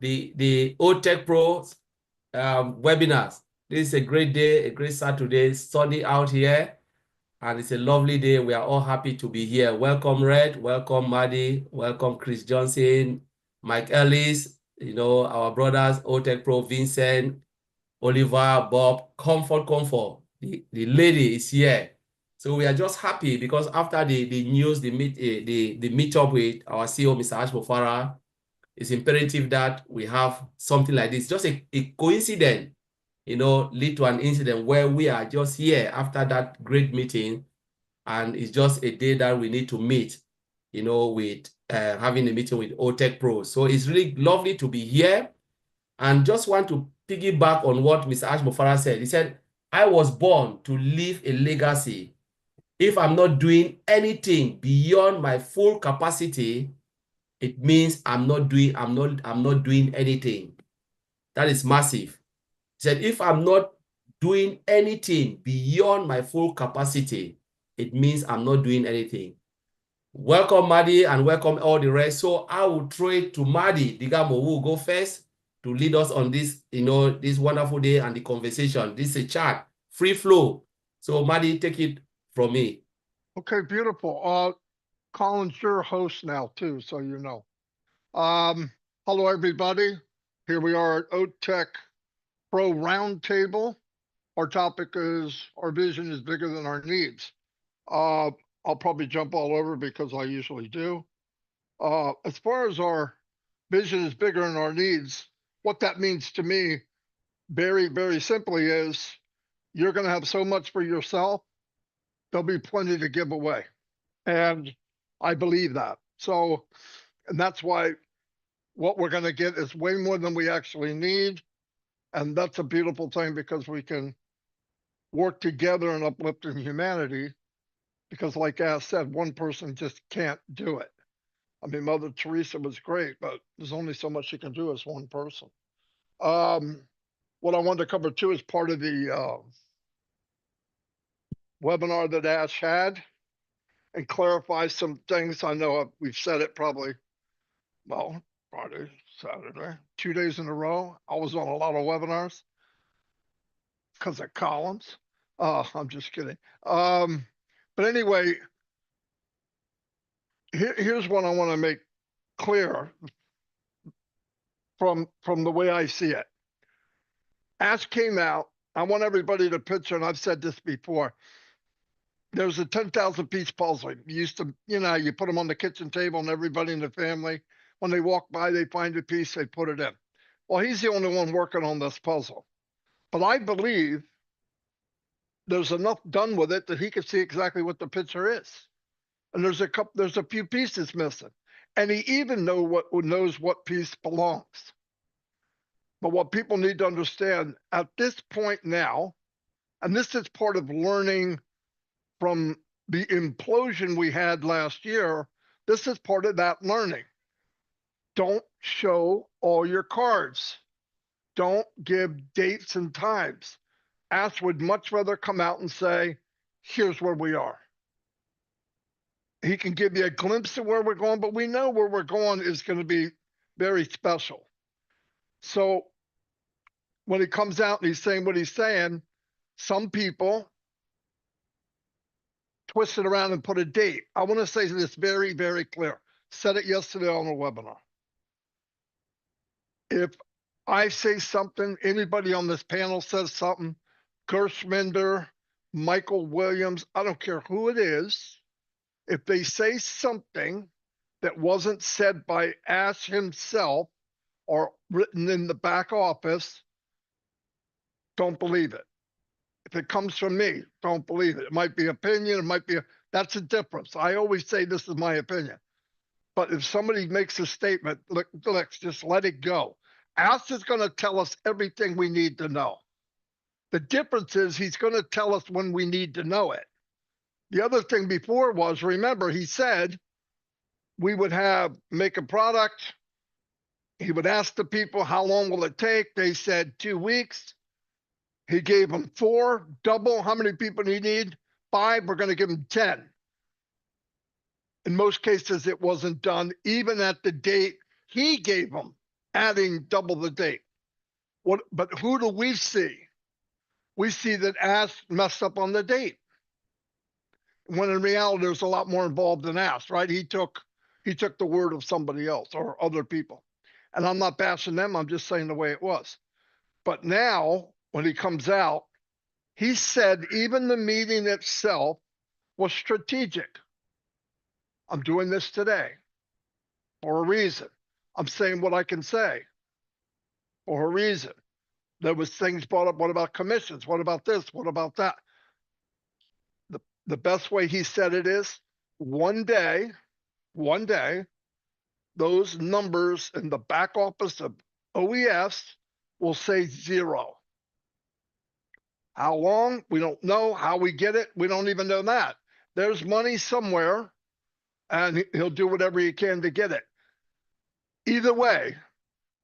the OTECH Pro webinars. This is a great day, a great Saturday, sunny out here, and it's a lovely day. We are all happy to be here. Welcome, Red. Welcome, Maddie. Welcome, Chris Johnson, Mike Ellis, our brothers, OTECH Pro, Vincent, Oliver, Bob, comfort. The lady is here. So we are just happy because after the news, the meet up with our CEO, Mr. Ash Mofara, it's imperative that we have something like this. Just a coincidence, lead to an incident where we are just here after that great meeting, and it's just a day that we need to meet, with having a meeting with OTECH Pro. So it's really lovely to be here, and just want to piggyback on what Mr. Ash Mofara said. He said, I was born to leave a legacy. If I'm not doing anything beyond my full capacity, it means I'm not doing anything. That is massive. He said, if I'm not doing anything beyond my full capacity, it means I'm not doing anything. Welcome, Maddie, and welcome all the rest. So I will throw it to Maddie Digamo, who will go first to lead us on this, this wonderful day and the conversation. This is a chat, free flow. So Maddie, take it from me. Okay, beautiful. Colin's your host now too, so you know. Hello, everybody. Here we are at OTECH Pro Roundtable. Our topic is our vision is bigger than our needs. I'll probably jump all over because I usually do. As far as our vision is bigger than our needs, what that means to me, very, very simply, is you're going to have so much for yourself, there'll be plenty to give away. And I believe that. So, and that's why what we're going to get is way more than we actually need. And that's a beautiful thing because we can work together in uplifting humanity. Because like Ash said, one person just can't do it. I mean, Mother Teresa was great, but there's only so much she can do as one person. What I wanted to cover too is part of the webinar that Ash had and clarify some things. I know we've said it probably, well, Friday, Saturday, 2 days in a row. I was on a lot of webinars because of columns. I'm just kidding. But anyway, here's what I want to make clear from the way I see it. Ash came out. I want everybody to picture, and I've said this before. There's a 10,000 piece puzzle. You used to, you put them on the kitchen table, and everybody in the family, when they walk by, they find a piece, they put it in. Well, he's the only one working on this puzzle. But I believe there's enough done with it that he can see exactly what the picture is. And there's a few pieces missing. And he even knows what piece belongs. But what people need to understand at this point now, and this is part of learning from the implosion we had last year, this is part of that learning. Don't show all your cards. Don't give dates and times. Ash would much rather come out and say, here's where we are. He can give you a glimpse of where we're going, but we know where we're going is going to be very special. So when he comes out and he's saying what he's saying, some people twist it around and put a date. I want to say this very, very clear. Said it yesterday on the webinar. If I say something, anybody on this panel says something, Gershminder, Michael Williams, I don't care who it is, if they say something that wasn't said by Ash himself or written in the back office, don't believe it. If it comes from me, don't believe it. It might be opinion, it might be, that's a difference. I always say this is my opinion. But if somebody makes a statement, let's just let it go. Ash is going to tell us everything we need to know. The difference is he's going to tell us when we need to know it. The other thing before was, remember, he said we would make a product. He would ask the people, how long will it take? They said 2 weeks. He gave them 4, double. How many people do you need? 5, we're going to give them 10. In most cases, it wasn't done even at the date he gave them adding double the date. But who do we see? We see that Ash messed up on the date. When in reality, there's a lot more involved than Ash, right? He took the word of somebody else or other people. And I'm not bashing them, I'm just saying the way it was. But now, when he comes out, he said even the meeting itself was strategic. I'm doing this today for a reason. I'm saying what I can say for a reason. There was things brought up. What about commissions? What about this? What about that? The best way he said it is one day, those numbers in the back office of OES will say zero. How long? We don't know. How we get it? We don't even know that. There's money somewhere, and he'll do whatever he can to get it. Either way,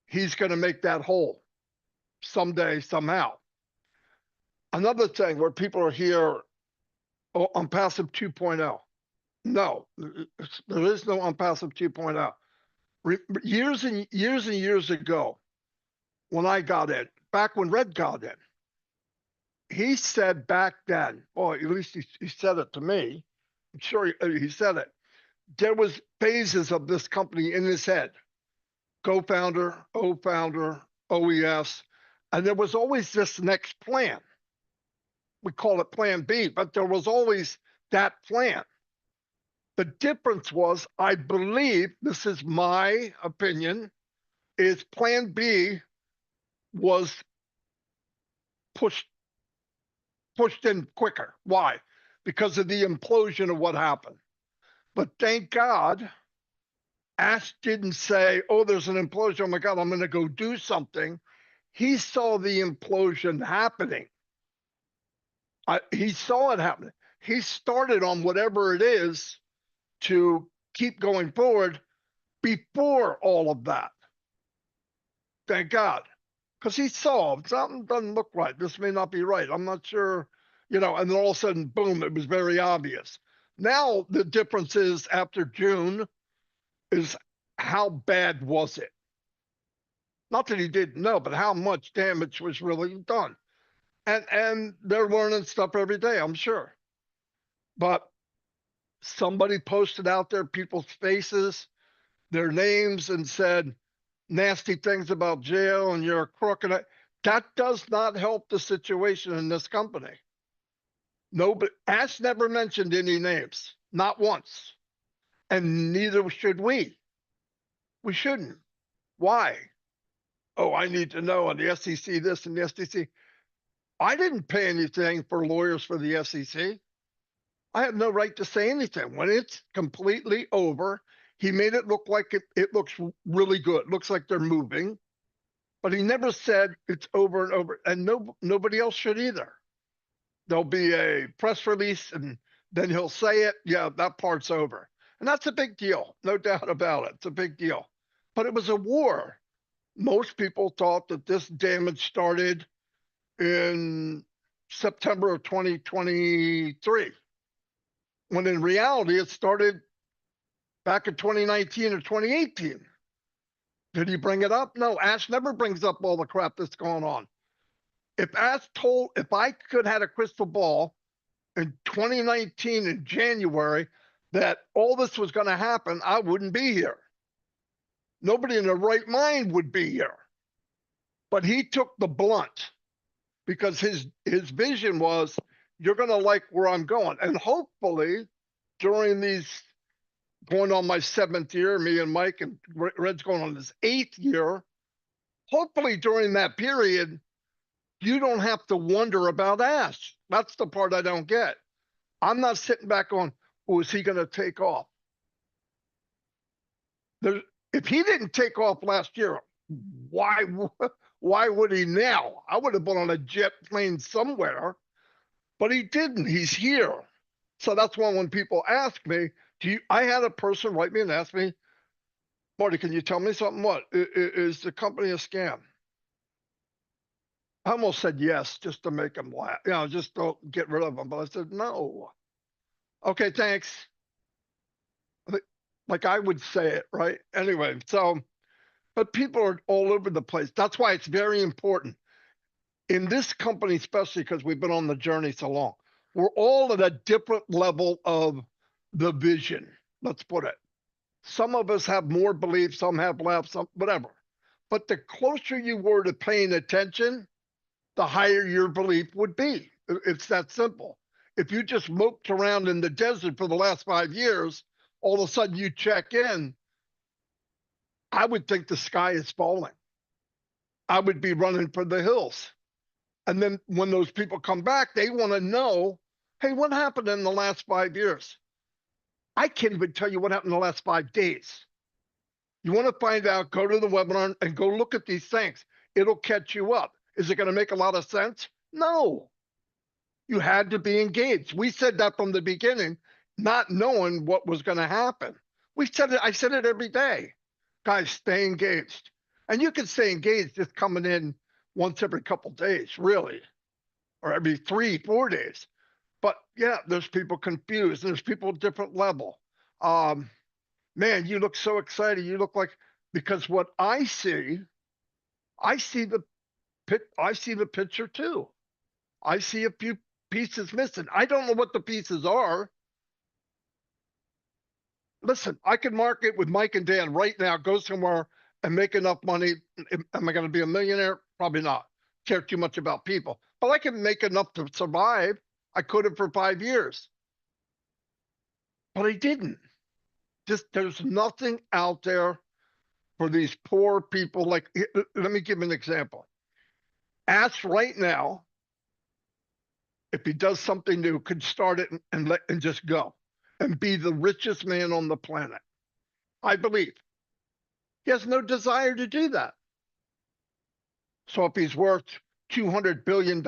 he's going to make that whole someday, somehow. Another thing where people are here on ONPASSIVE 2.0. No, there is no ONPASSIVE 2.0. Years and years ago, when I got in, back when Red got in, he said back then, or at least he said it to me, I'm sure he said it, there was phases of this company in his head. Co-founder, O-founder, OES, and there was always this next plan. We call it Plan B, but there was always that plan. The difference was, I believe, this is my opinion, is Plan B was pushed in quicker. Why? Because of the implosion of what happened. But thank God, Ash didn't say, oh, there's an implosion. Oh my God, I'm going to go do something. He saw the implosion happening. He saw it happening. He started on whatever it is to keep going forward before all of that. Thank God. Because he saw something doesn't look right. This may not be right. I'm not sure, and then all of a sudden, boom, it was very obvious. Now the difference is after June is how bad was it? Not that he didn't know, but how much damage was really done. And they're learning stuff every day, I'm sure. But somebody posted out there people's faces, their names, and said nasty things about jail and you're a crook. And that does not help the situation in this company. Nobody, Ash never mentioned any names, not once. And neither should we. We shouldn't. Why? Oh, I need to know on the SEC this and the SEC. I didn't pay anything for lawyers for the SEC. I have no right to say anything. When it's completely over, he made it look like it looks really good. It looks like they're moving. But he never said it's over and over. And nobody else should either. There'll be a press release and then he'll say it. Yeah, that part's over. And that's a big deal. No doubt about it. It's a big deal. But it was a war. Most people thought that this damage started in September of 2023, when in reality it started back in 2019 or 2018. Did he bring it up? No, Ash never brings up all the crap that's going on. If I could have a crystal ball in 2019 in January that all this was going to happen, I wouldn't be here. Nobody in their right mind would be here. But he took the blunt because his vision was, you're going to like where I'm going. And hopefully during these, going on my 7th year, me and Mike, and Red's going on his 8th year, hopefully during that period, you don't have to wonder about Ash. That's the part I don't get. I'm not sitting back on, oh, is he going to take off? If he didn't take off last year, why would he now? I would have been on a jet plane somewhere, but he didn't. He's here. So that's why when people ask me, I had a person write me and ask me, Marty, can you tell me something? What? Is the company a scam? I almost said yes, just to make them laugh. Just don't get rid of them. But I said, no. Okay, thanks. Like I would say it, right? Anyway, so but people are all over the place. That's why it's very important in this company, especially because we've been on the journey so long. We're all at a different level of the vision. Let's put it. Some of us have more belief, some have less, some whatever. But the closer you were to paying attention, the higher your belief would be. It's that simple. If you just moped around in the desert for the last 5 years, all of a sudden you check in, I would think the sky is falling. I would be running for the hills. And then when those people come back, they want to know, hey, what happened in the last 5 years? I can't even tell you what happened in the last 5 days. You want to find out, go to the webinar and go look at these things. It'll catch you up. Is it going to make a lot of sense? No. You had to be engaged. We said that from the beginning, not knowing what was going to happen. We said it, I said it every day. Guys, stay engaged. And you can stay engaged just coming in once every couple days, really, or every 3-4 days. But yeah, there's people confused. There's people at different level. Man, you look so excited. You look like, because what I see the picture too. I see a few pieces missing. I don't know what the pieces are. Listen, I can market with Mike and Dan right now, go somewhere and make enough money. Am I going to be a millionaire? Probably not. Care too much about people, but I can make enough to survive. I could have for 5 years, but I didn't. Just there's nothing out there for these poor people. Like, let me give an example. Ask right now if he does something new, could start it and just go and be the richest man on the planet. I believe he has no desire to do that. So if he's worth $200 billion,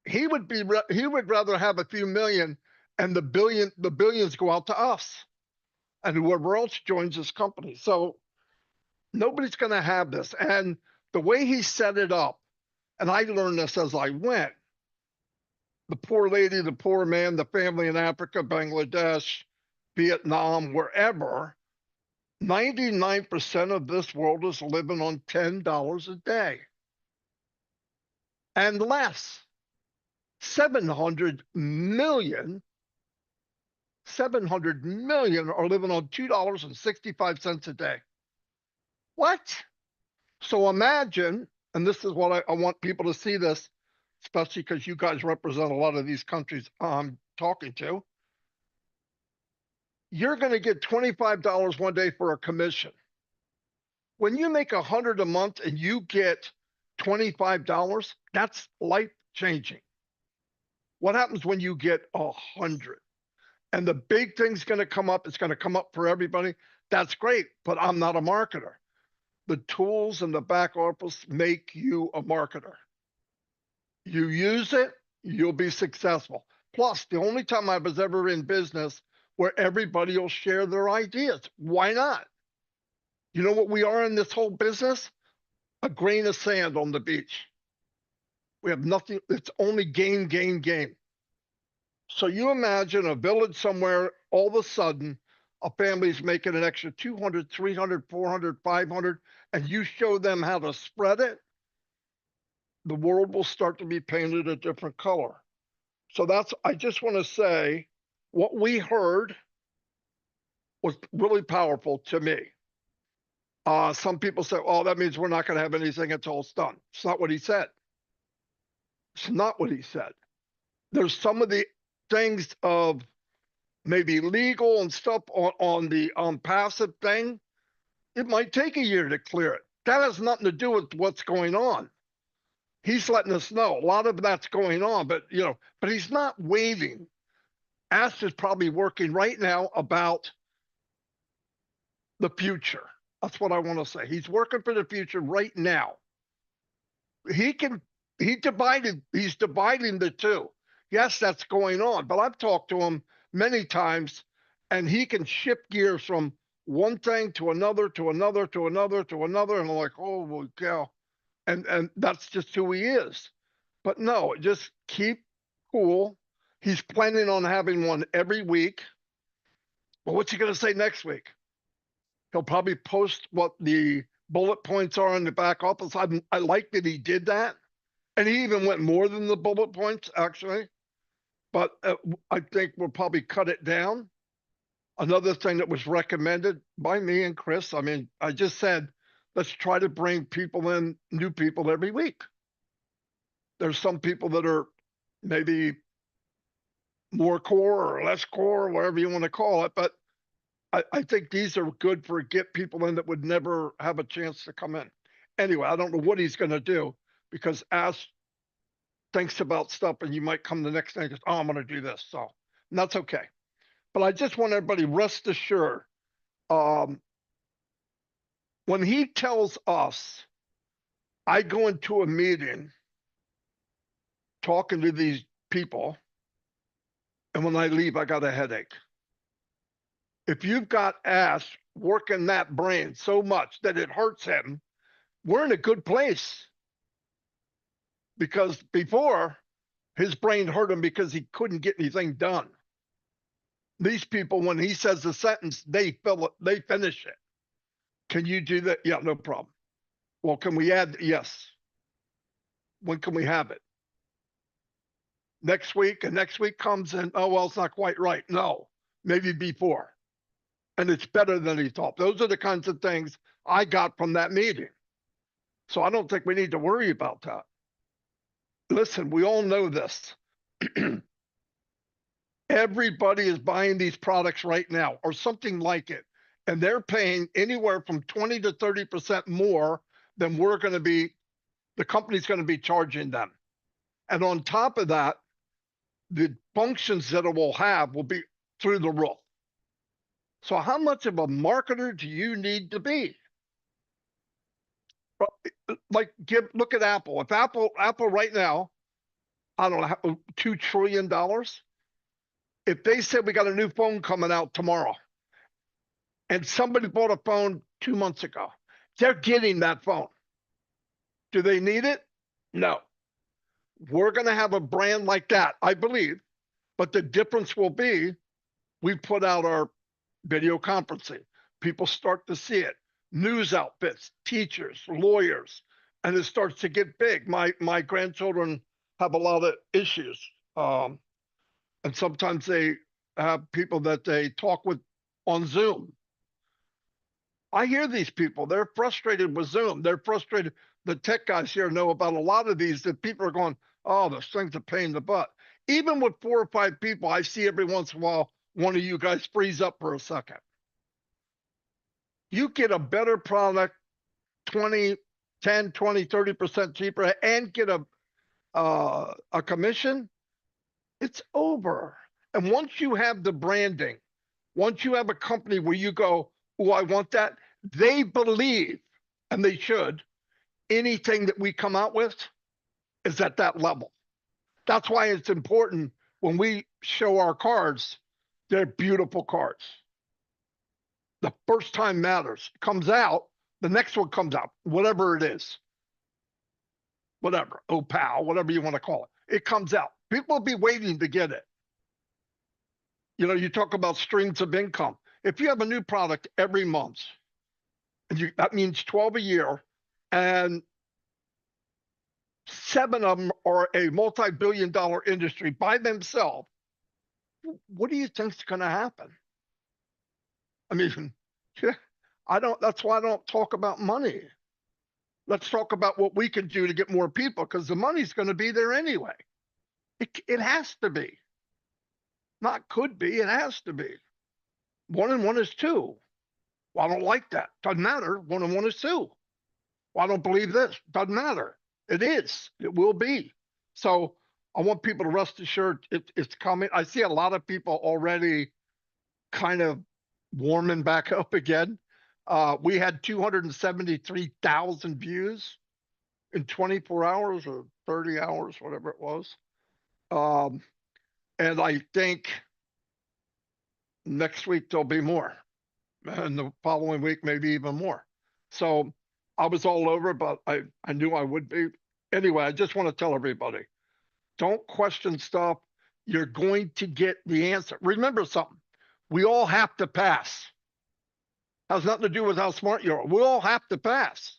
he would rather have a few million, and the billions go out to us and whoever else joins his company. So nobody's going to have this. And the way he set it up, and I learned this as I went, the poor lady, the poor man, the family in Africa, Bangladesh, Vietnam, wherever, 99% of this world is living on $10 a day and less. 700 million are living on $2.65 a day. What? So imagine, and this is what I want people to see this, especially because you guys represent a lot of these countries I'm talking to. You're going to get $25 one day for a commission. When you make $100 a month and you get $25, that's life-changing. What happens when you get 100? And the big thing's going to come up. It's going to come up for everybody. That's great, but I'm not a marketer. The tools in the back office make you a marketer. You use it, you'll be successful. Plus, the only time I was ever in business where everybody will share their ideas. Why not? You know what we are in this whole business? A grain of sand on the beach. We have nothing. It's only gain, gain, gain. So you imagine a village somewhere, all of a sudden, a family's making an extra 200, 300, 400, 500, and you show them how to spread it, the world will start to be painted a different color. So I just want to say, what we heard was really powerful to me. Some people say, oh, that means we're not going to have anything until it's done. It's not what he said. It's not what he said. There's some of the things of maybe legal and stuff on the passive thing. It might take a year to clear it. That has nothing to do with what's going on. He's letting us know a lot of that's going on, but he's not waiting. Ash is probably working right now about the future. That's what I want to say. He's working for the future right now. He's dividing the two. Yes, that's going on, but I've talked to him many times, and he can shift gears from one thing to another, to another, to another, to another, and I'm like, oh, cow. And that's just who he is. But no, just keep cool. He's planning on having one every week. Well, what's he going to say next week? He'll probably post what the bullet points are in the back office. I like that he did that. And he even went more than the bullet points, actually. But I think we'll probably cut it down. Another thing that was recommended by me and Chris, I mean, I just said, let's try to bring people in, new people every week. There's some people that are maybe more core or less core, whatever you want to call it. But I think these are good for get people in that would never have a chance to come in. Anyway, I don't know what he's going to do because Ash thinks about stuff and you might come the next day and goes, oh, I'm going to do this. So and that's okay. But I just want everybody rest assured. When he tells us, I go into a meeting talking to these people, and when I leave, I got a headache. If you've got Ash working that brain so much that it hurts him, we're in a good place. Because before, his brain hurt him because he couldn't get anything done. These people, when he says a sentence, they finish it. Can you do that? Yeah, no problem. Well, can we add? Yes. When can we have it? Next week, and next week comes and, oh, well, it's not quite right. No, maybe before. And it's better than he thought. Those are the kinds of things I got from that meeting. So I don't think we need to worry about that. Listen, we all know this. Everybody is buying these products right now or something like it. And they're paying anywhere from 20 to 30% more than the company's going to be charging them. And on top of that, the functions that it will have will be through the roof. So how much of a marketer do you need to be? Like, look at Apple. If Apple right now, I don't know, $2 trillion. If they said we got a new phone coming out tomorrow, and somebody bought a phone 2 months ago, they're getting that phone. Do they need it? No. We're going to have a brand like that, I believe. But the difference will be we put out our video conferencing. People start to see it. News outfits, teachers, lawyers, and it starts to get big. My grandchildren have a lot of issues. And sometimes they have people that they talk with on Zoom. I hear these people. They're frustrated with Zoom. They're frustrated. The tech guys here know about a lot of these that people are going, oh, this thing's a pain in the butt. Even with 4 or 5 people, I see every once in a while one of you guys freeze up for a second. You get a better product, 10, 20, 30% cheaper, and get a commission, it's over. And once you have the branding, once you have a company where you go, oh, I want that, they believe, and they should, anything that we come out with is at that level. That's why it's important when we show our cards, they're beautiful cards. The first time matters. It comes out, the next one comes out, whatever it is. Whatever, OPAL, whatever you want to call it. It comes out. People will be waiting to get it. You know, you talk about streams of income. If you have a new product every month, and that means 12 a year, and 7 of them are a multi-billion-dollar industry by themselves, what do you think is going to happen? I mean, that's why I don't talk about money. Let's talk about what we can do to get more people, because the money's going to be there anyway. It has to be. Not could be, it has to be. 1 and 1 is 2. Well, I don't like that. Doesn't matter. 1 and 1 is 2. Well, I don't believe this. Doesn't matter. It is. It will be. So I want people to rest assured it's coming. I see a lot of people already kind of warming back up again. We had 273,000 views in 24 hours or 30 hours, whatever it was. And I think next week there'll be more. And the following week, maybe even more. So I was all over, but I knew I would be. Anyway, I just want to tell everybody, don't question stuff. You're going to get the answer. Remember something. We all have to pass. Has nothing to do with how smart you are. We all have to pass.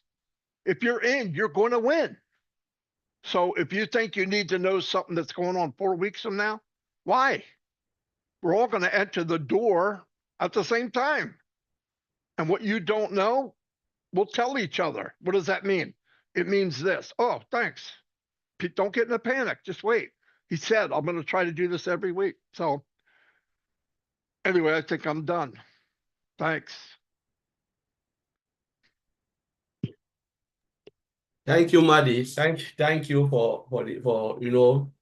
If you're in, you're going to win. So if you think you need to know something that's going on 4 weeks from now, why? We're all going to enter the door at the same time. And what you don't know, we'll tell each other. What does that mean? It means this. Oh, thanks. Don't get in a panic. Just wait. He said, I'm going to try to do this every week. So anyway, I think I'm done. Thanks. Thank you, Maddie. Thank you for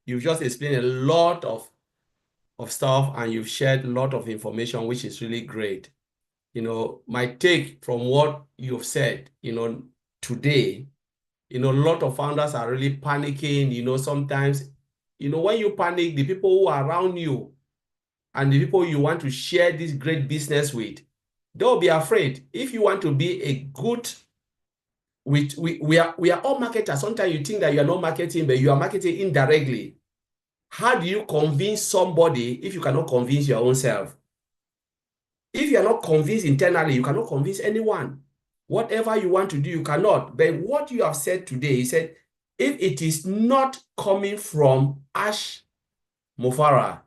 you've just explained a lot of stuff, and you've shared a lot of information, which is really great. My take from what you've said, today, a lot of founders are really panicking. Sometimes, when you panic, the people who are around you and the people you want to share this great business with, they'll be afraid. If you want to be a good, we are all marketers. Sometimes you think that you are not marketing, but you are marketing indirectly. How do you convince somebody if you cannot convince your own self? If you are not convinced internally, you cannot convince anyone. Whatever you want to do, you cannot. But what you have said today, he said, if it is not coming from Ash Mofara,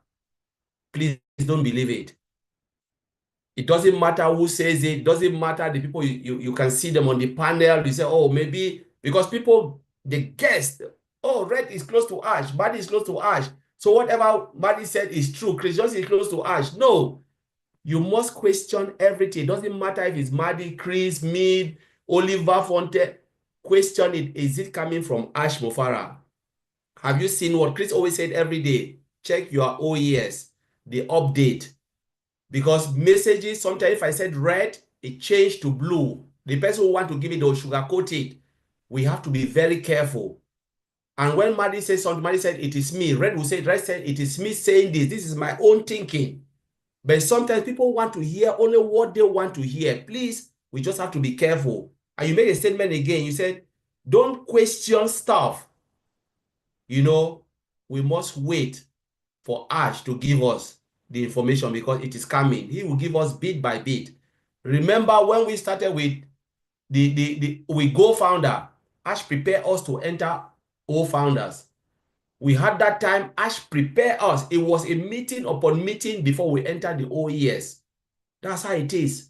please don't believe it. It doesn't matter who says it. It doesn't matter the people you can see them on the panel. You say, oh, maybe because people, they guessed, oh, Red is close to Ash, Maddie is close to Ash. So whatever Maddie said is true. Chris Johnson is close to Ash. No, you must question everything. It doesn't matter if it's Maddie, Chris, me, Oliver Fonte. Question it. Is it coming from Ash Mofara? Have you seen what Chris always said every day? Check your OES, the update. Because messages, sometimes if I said red, it changed to blue. The person who want to give it or sugarcoat it, we have to be very careful. And when Maddie says something, Maddie said, it is me. Red will say, Red said, it is me saying this. This is my own thinking. But sometimes people want to hear only what they want to hear. Please, we just have to be careful. And you made a statement again. You said, don't question stuff. We must wait for Ash to give us the information because it is coming. He will give us bit by bit. Remember when we started with the Go Founder, Ash prepared us to enter O Founders. We had that time, Ash prepared us. It was a meeting upon meeting before we entered the OES. That's how it is.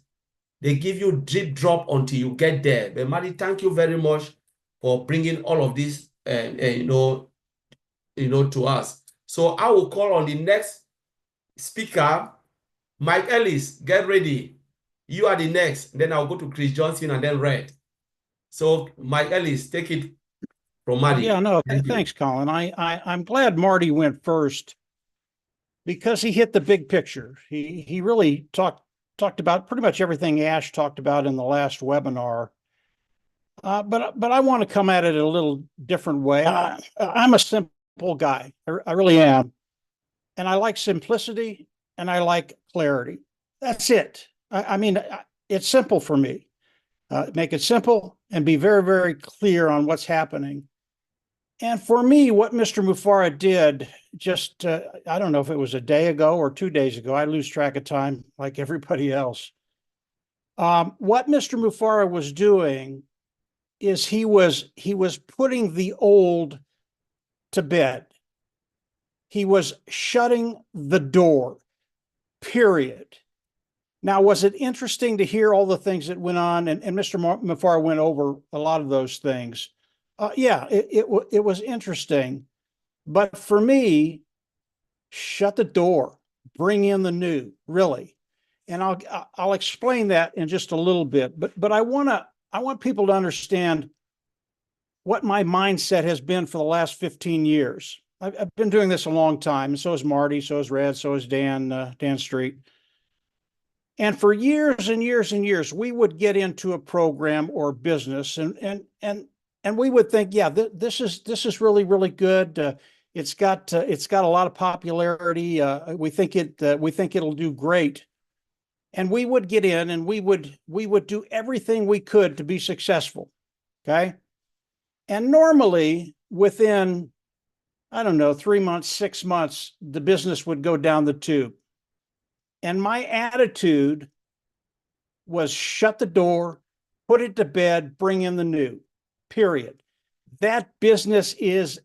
They give you drip drop until you get there. But Maddie, thank you very much for bringing all of this, to us. So I will call on the next speaker, Mike Ellis. Get ready. You are the next. Then I'll go to Chris Johnson and then Red. So Mike Ellis, take it from Maddie. Yeah, no, thanks, Colin. I'm glad Marty went first because he hit the big picture. He really talked about pretty much everything Ash talked about in the last webinar. But I want to come at it a little different way. I'm a simple guy. I really am. And I like simplicity and I like clarity. That's it. I mean, it's simple for me. Make it simple and be very, very clear on what's happening. And for me, what Mr. Mufara did just, I don't know if it was a day ago or 2 days ago, I lose track of time like everybody else. What Mr. Mufara was doing is he was putting the old to bed. He was shutting the door, period. Now, was it interesting to hear all the things that went on? And Mr. Mufara went over a lot of those things. Yeah, it was interesting. But for me, shut the door, bring in the new, really. And I'll explain that in just a little bit. But I want people to understand what my mindset has been for the last 15 years. I've been doing this a long time, and so is Marty, so is Red, so is Dan Street. And for years and years and years, we would get into a program or business, and we would think, yeah, this is really, really good. It's got a lot of popularity. We think it'll do great. And we would get in, and we would do everything we could to be successful. Okay. And normally within, I don't know, 3 months, 6 months, the business would go down the tube. And my attitude was shut the door, put it to bed, bring in the new, period. That business is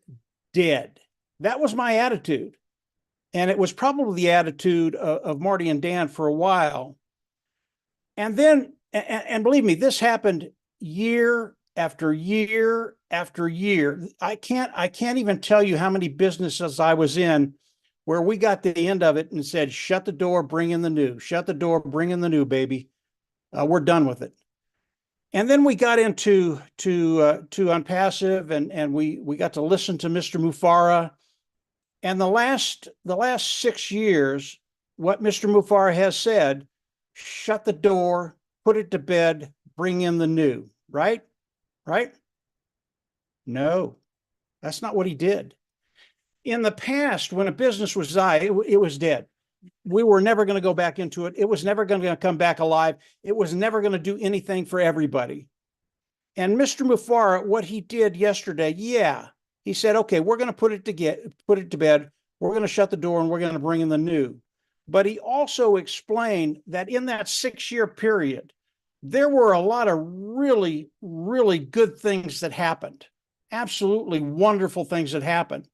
dead. That was my attitude. And it was probably the attitude of Marty and Dan for a while. And then, and believe me, this happened year after year after year. I can't even tell you how many businesses I was in where we got to the end of it and said, shut the door, bring in the new, shut the door, bring in the new, baby. We're done with it. And then we got into ONPASSIVE, and we got to listen to Mr. Mufareh. And the last 6 years, what Mr. Mufareh has said, shut the door, put it to bed, bring in the new, right? Right? No, that's not what he did. In the past, when a business was it was dead. We were never going to go back into it. It was never going to come back alive. It was never going to do anything for everybody. And Mr. Mufareh, what he did yesterday, yeah, he said, okay, we're going to put it to bed. We're going to shut the door and we're going to bring in the new. But he also explained that in that 6-year period, there were a lot of really, really good things that happened. Absolutely wonderful things that happened.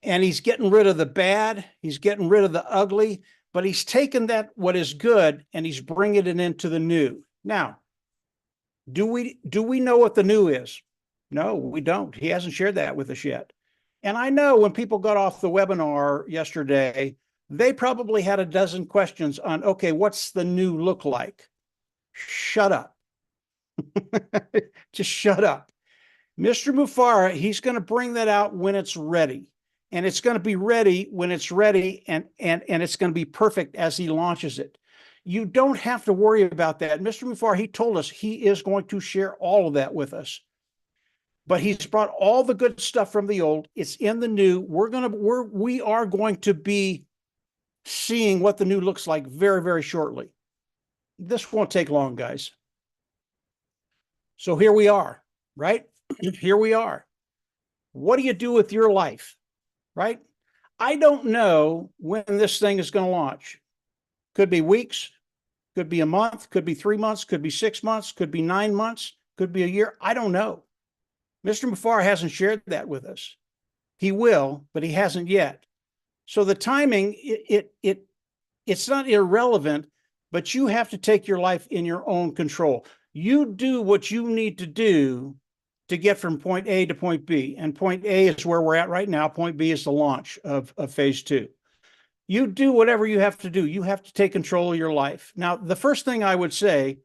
And he's getting rid of the bad. He's getting rid of the ugly, but he's taken that, what is good, and he's bringing it into the new. Now, do we know what the new is? No, we don't. He hasn't shared that with us yet. And I know when people got off the webinar yesterday, they probably had a dozen questions on, okay, what's the new look like? Shut up. Just shut up. Mr. Mufareh, he's going to bring that out when it's ready. And it's going to be ready when it's ready, and it's going to be perfect as he launches it. You don't have to worry about that. Mr. Mufareh, he told us he is going to share all of that with us. But he's brought all the good stuff from the old. It's in the new. We are going to be seeing what the new looks like very, very shortly. This won't take long, guys. So here we are, right? Here we are. What do you do with your life, right? I don't know when this thing is going to launch. Could be weeks, could be a month, could be 3 months, could be 6 months, could be 9 months, could be a year. I don't know. Mr. Mufareh hasn't shared that with us. He will, but he hasn't yet. So the timing, it's not irrelevant, but you have to take your life in your own control. You do what you need to do to get from point A to point B. And point A is where we're at right now. Point B is the launch of phase 2. You do whatever you have to do. You have to take control of your life. Now, the first thing I would say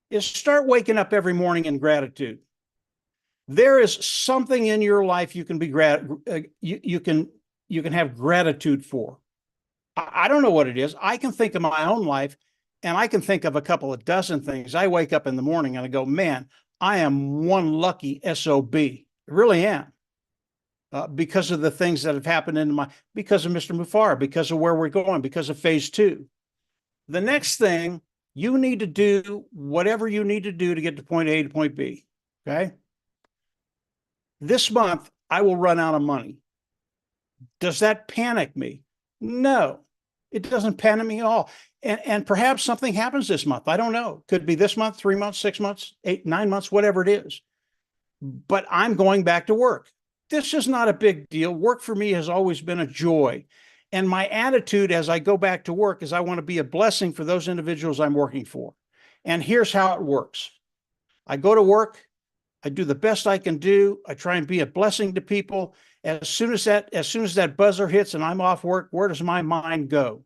is start waking up every morning in gratitude. There is something in your life you can be you can have gratitude for. I don't know what it is. I can think of my own life, and I can think of a couple of dozen things. I wake up in the morning and I go, man, I am one lucky SOB. I really am. Because of the things that have happened because of Mr. Mufareh, because of where we're going, because of phase 2. The next thing, you need to do whatever you need to do to get to point A to point B. Okay. This month, I will run out of money. Does that panic me? No, it doesn't panic me at all. And perhaps something happens this month. I don't know. Could be this month, 3 months, 6 months, 8, 9 months, whatever it is. But I'm going back to work. This is not a big deal. Work for me has always been a joy. And my attitude as I go back to work is I want to be a blessing for those individuals I'm working for. And here's how it works. I go to work. I do the best I can do. I try and be a blessing to people. As soon as that buzzer hits and I'm off work, where does my mind go?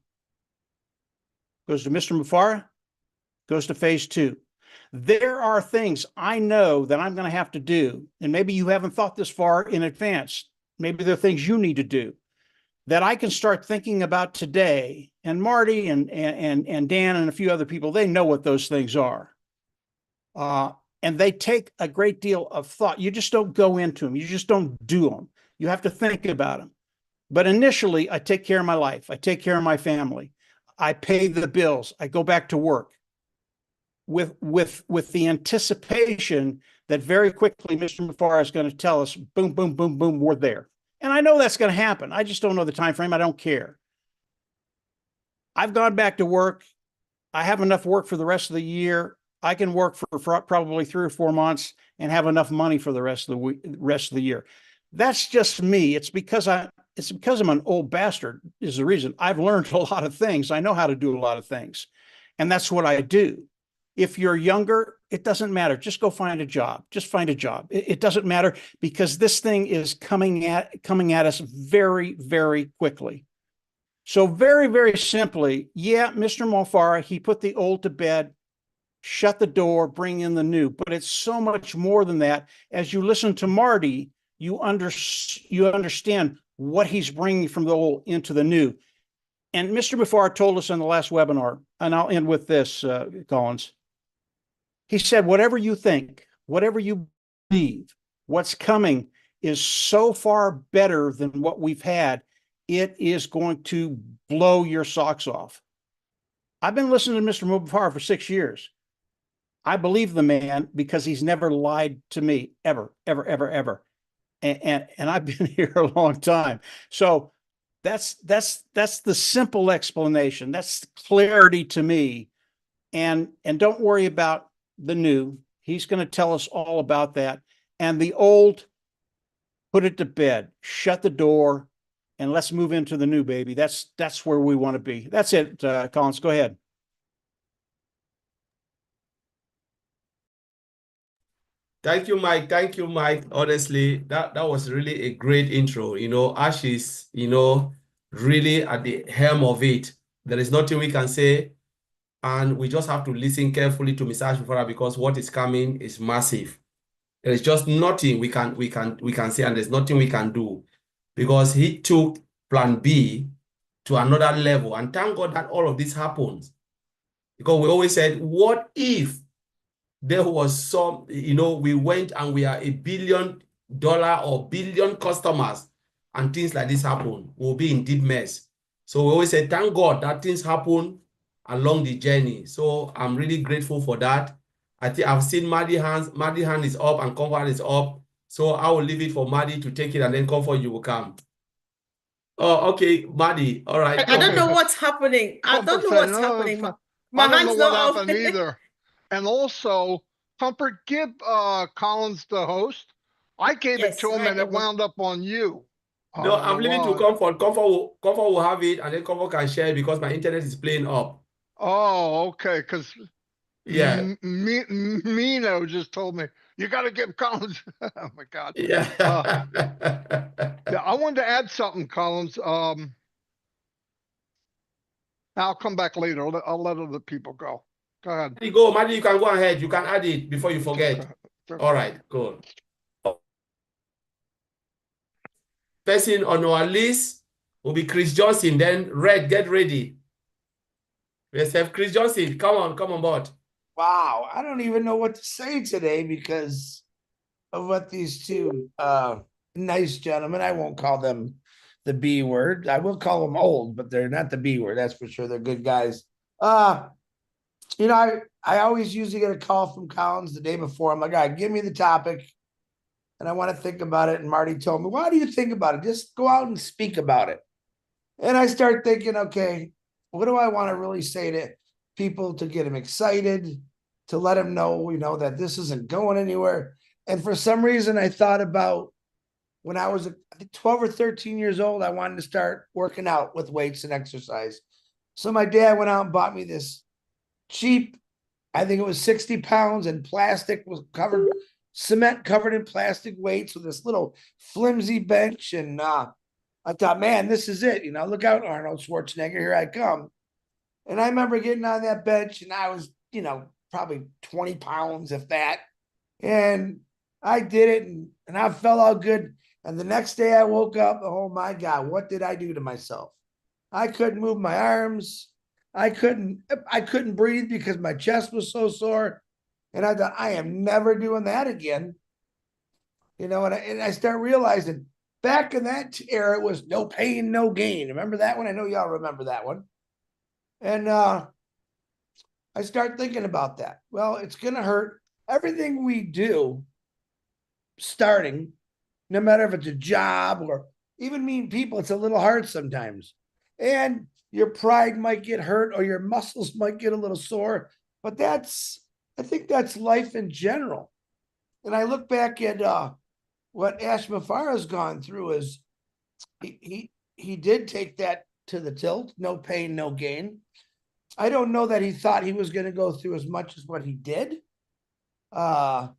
Goes to Mr. Mufareh, goes to phase 2. There are things I know that I'm going to have to do, and maybe you haven't thought this far in advance. Maybe there are things you need to do that I can start thinking about today. And Marty and Dan and a few other people, they know what those things are. And they take a great deal of thought. You just don't go into them. You just don't do them. You have to think about them. But initially, I take care of my life. I take care of my family. I pay the bills. I go back to work with the anticipation that very quickly Mr. Mufareh is going to tell us, boom, boom, boom, boom, we're there. And I know that's going to happen. I just don't know the time frame. I don't care. I've gone back to work. I have enough work for the rest of the year. I can work for probably 3 or 4 months and have enough money for the rest of the year. That's just me. It's because I'm an old bastard is the reason. I've learned a lot of things. I know how to do a lot of things. And that's what I do. If you're younger, it doesn't matter. Just go find a job. Just find a job. It doesn't matter because this thing is coming at us very, very quickly. So very, very simply, yeah, Mr. Mofara, he put the old to bed, shut the door, bring in the new. But it's so much more than that. As you listen to Marty, you understand what he's bringing from the old into the new. And Mr. Mofara told us in the last webinar, and I'll end with this, Collins. He said, whatever you think, whatever you believe, what's coming is so far better than what we've had. It is going to blow your socks off. I've been listening to Mr. Mofara for 6 years. I believe the man because he's never lied to me, ever, ever, ever, ever. And I've been here a long time. So that's the simple explanation. That's clarity to me. And don't worry about the new. He's going to tell us all about that. And the old, put it to bed, shut the door, and let's move into the new, baby. That's where we want to be. That's it, Collins. Go ahead. Thank you, Mike. Thank you, Mike. Honestly, that was really a great intro. Ash is, really at the helm of it. There is nothing we can say, and we just have to listen carefully to Mr. Ash Mofara because what is coming is massive. There is just nothing we can say, and there's nothing we can do because he took Plan B to another level. And thank God that all of this happens. Because we always said, what if there was some, we went and we are $1 billion or billion customers and things like this happen, we'll be in deep mess. So we always say, thank God that things happen along the journey. So I'm really grateful for that. I think I've seen Maddie's hand is up and Comfort is up. So I will leave it for Maddie to take it and then Comfort, you will come. Oh, okay, Maddie. All right. I don't know what's happening. I don't know what's happening. My hand's not what off. happened either. And also, Comfort, give Collins the host. I gave it to him and it wound up on you. No, I'm leaving to Comfort. Comfort will have it and then Comfort can share because my internet is playing up. Oh, okay. Because yeah, Mino just told me you got to give Collins. Oh my God. Yeah. Yeah, I wanted to add something, Collins. I'll come back later. I'll let other people go. Go ahead. Maddie, you can go ahead. You can add it before you forget. Okay. All right, cool. Person on our list will be Chris Johnson. Then Red, get ready. We have Chris Johnson. Come on board. Wow, I don't even know what to say today because of what these two nice gentlemen, I won't call them the B word. I will call them old, but they're not the B word. That's for sure. They're good guys. I always usually get a call from Collins the day before. I'm like, all right, give me the topic. And I want to think about it. And Marty told me, why do you think about it? Just go out and speak about it. And I start thinking, okay, what do I want to really say to people to get them excited, to let them know, that this isn't going anywhere. And for some reason, I thought about when I was 12 or 13 years old, I wanted to start working out with weights and exercise. So my dad went out and bought me this cheap, I think it was 60 pounds and plastic was covered, cement covered in plastic weights with this little flimsy bench. And I thought, man, this is it. Look out, Arnold Schwarzenegger, here I come. And I remember getting on that bench and I was, probably 20 pounds, if that. And I did it and I felt all good. And the next day I woke up, oh my God, what did I do to myself? I couldn't move my arms. I couldn't breathe because my chest was so sore. And I thought, I am never doing that again. And I start realizing back in that era, it was no pain, no gain. Remember that one? I know y'all remember that one. And I start thinking about that. Well, it's going to hurt. Everything we do, starting, no matter if it's a job or even meeting people, it's a little hard sometimes. And your pride might get hurt or your muscles might get a little sore, but that's I think that's life in general. And I look back at what Ash Mafara has gone through is he did take that to the tilt, no pain, no gain. I don't know that he thought he was going to go through as much as what he did. But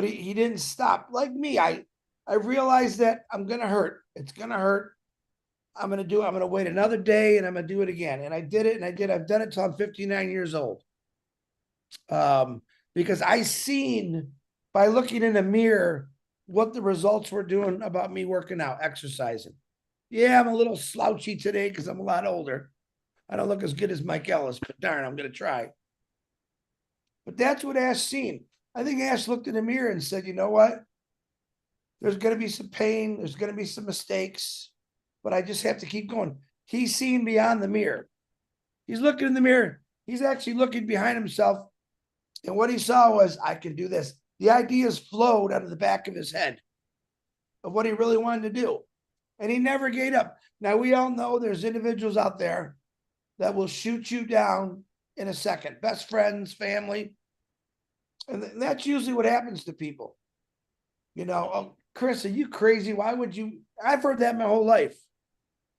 he didn't stop. Like me, I realized that I'm going to hurt. It's going to hurt. I'm going to wait another day and I'm going to do it again. And I did it and I did. I've done it till I'm 59 years old. Because I seen by looking in a mirror what the results were doing about me working out, exercising. Yeah, I'm a little slouchy today because I'm a lot older. I don't look as good as Mike Ellis, but darn, I'm going to try. But that's what Ash seen. I think Ash looked in the mirror and said, you know what? There's going to be some pain. There's going to be some mistakes, but I just have to keep going. He's seen beyond the mirror. He's looking in the mirror. He's actually looking behind himself. And what he saw was, I can do this. The ideas flowed out of the back of his head of what he really wanted to do. And he never gave up. Now, we all know there's individuals out there that will shoot you down in a second. Best friends, family. And that's usually what happens to people. You know, oh, Chris, are you crazy? Why would you? I've heard that my whole life.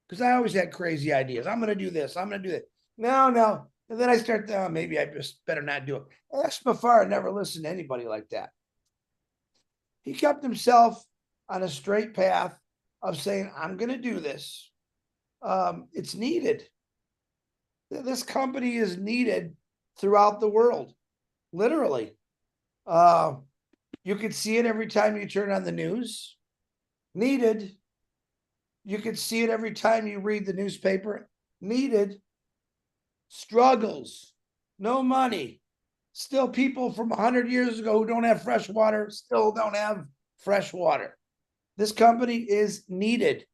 Because I always had crazy ideas. I'm going to do this. I'm going to do that. No. And then I start, maybe I just better not do it. Ash Mafara never listened to anybody like that. He kept himself on a straight path of saying, I'm going to do this. It's needed. This company is needed throughout the world, literally. You could see it every time you turn on the news. Needed. You could see it every time you read the newspaper. Needed. Struggles. No money. Still people from 100 years ago who don't have fresh water still don't have fresh water. This company is needed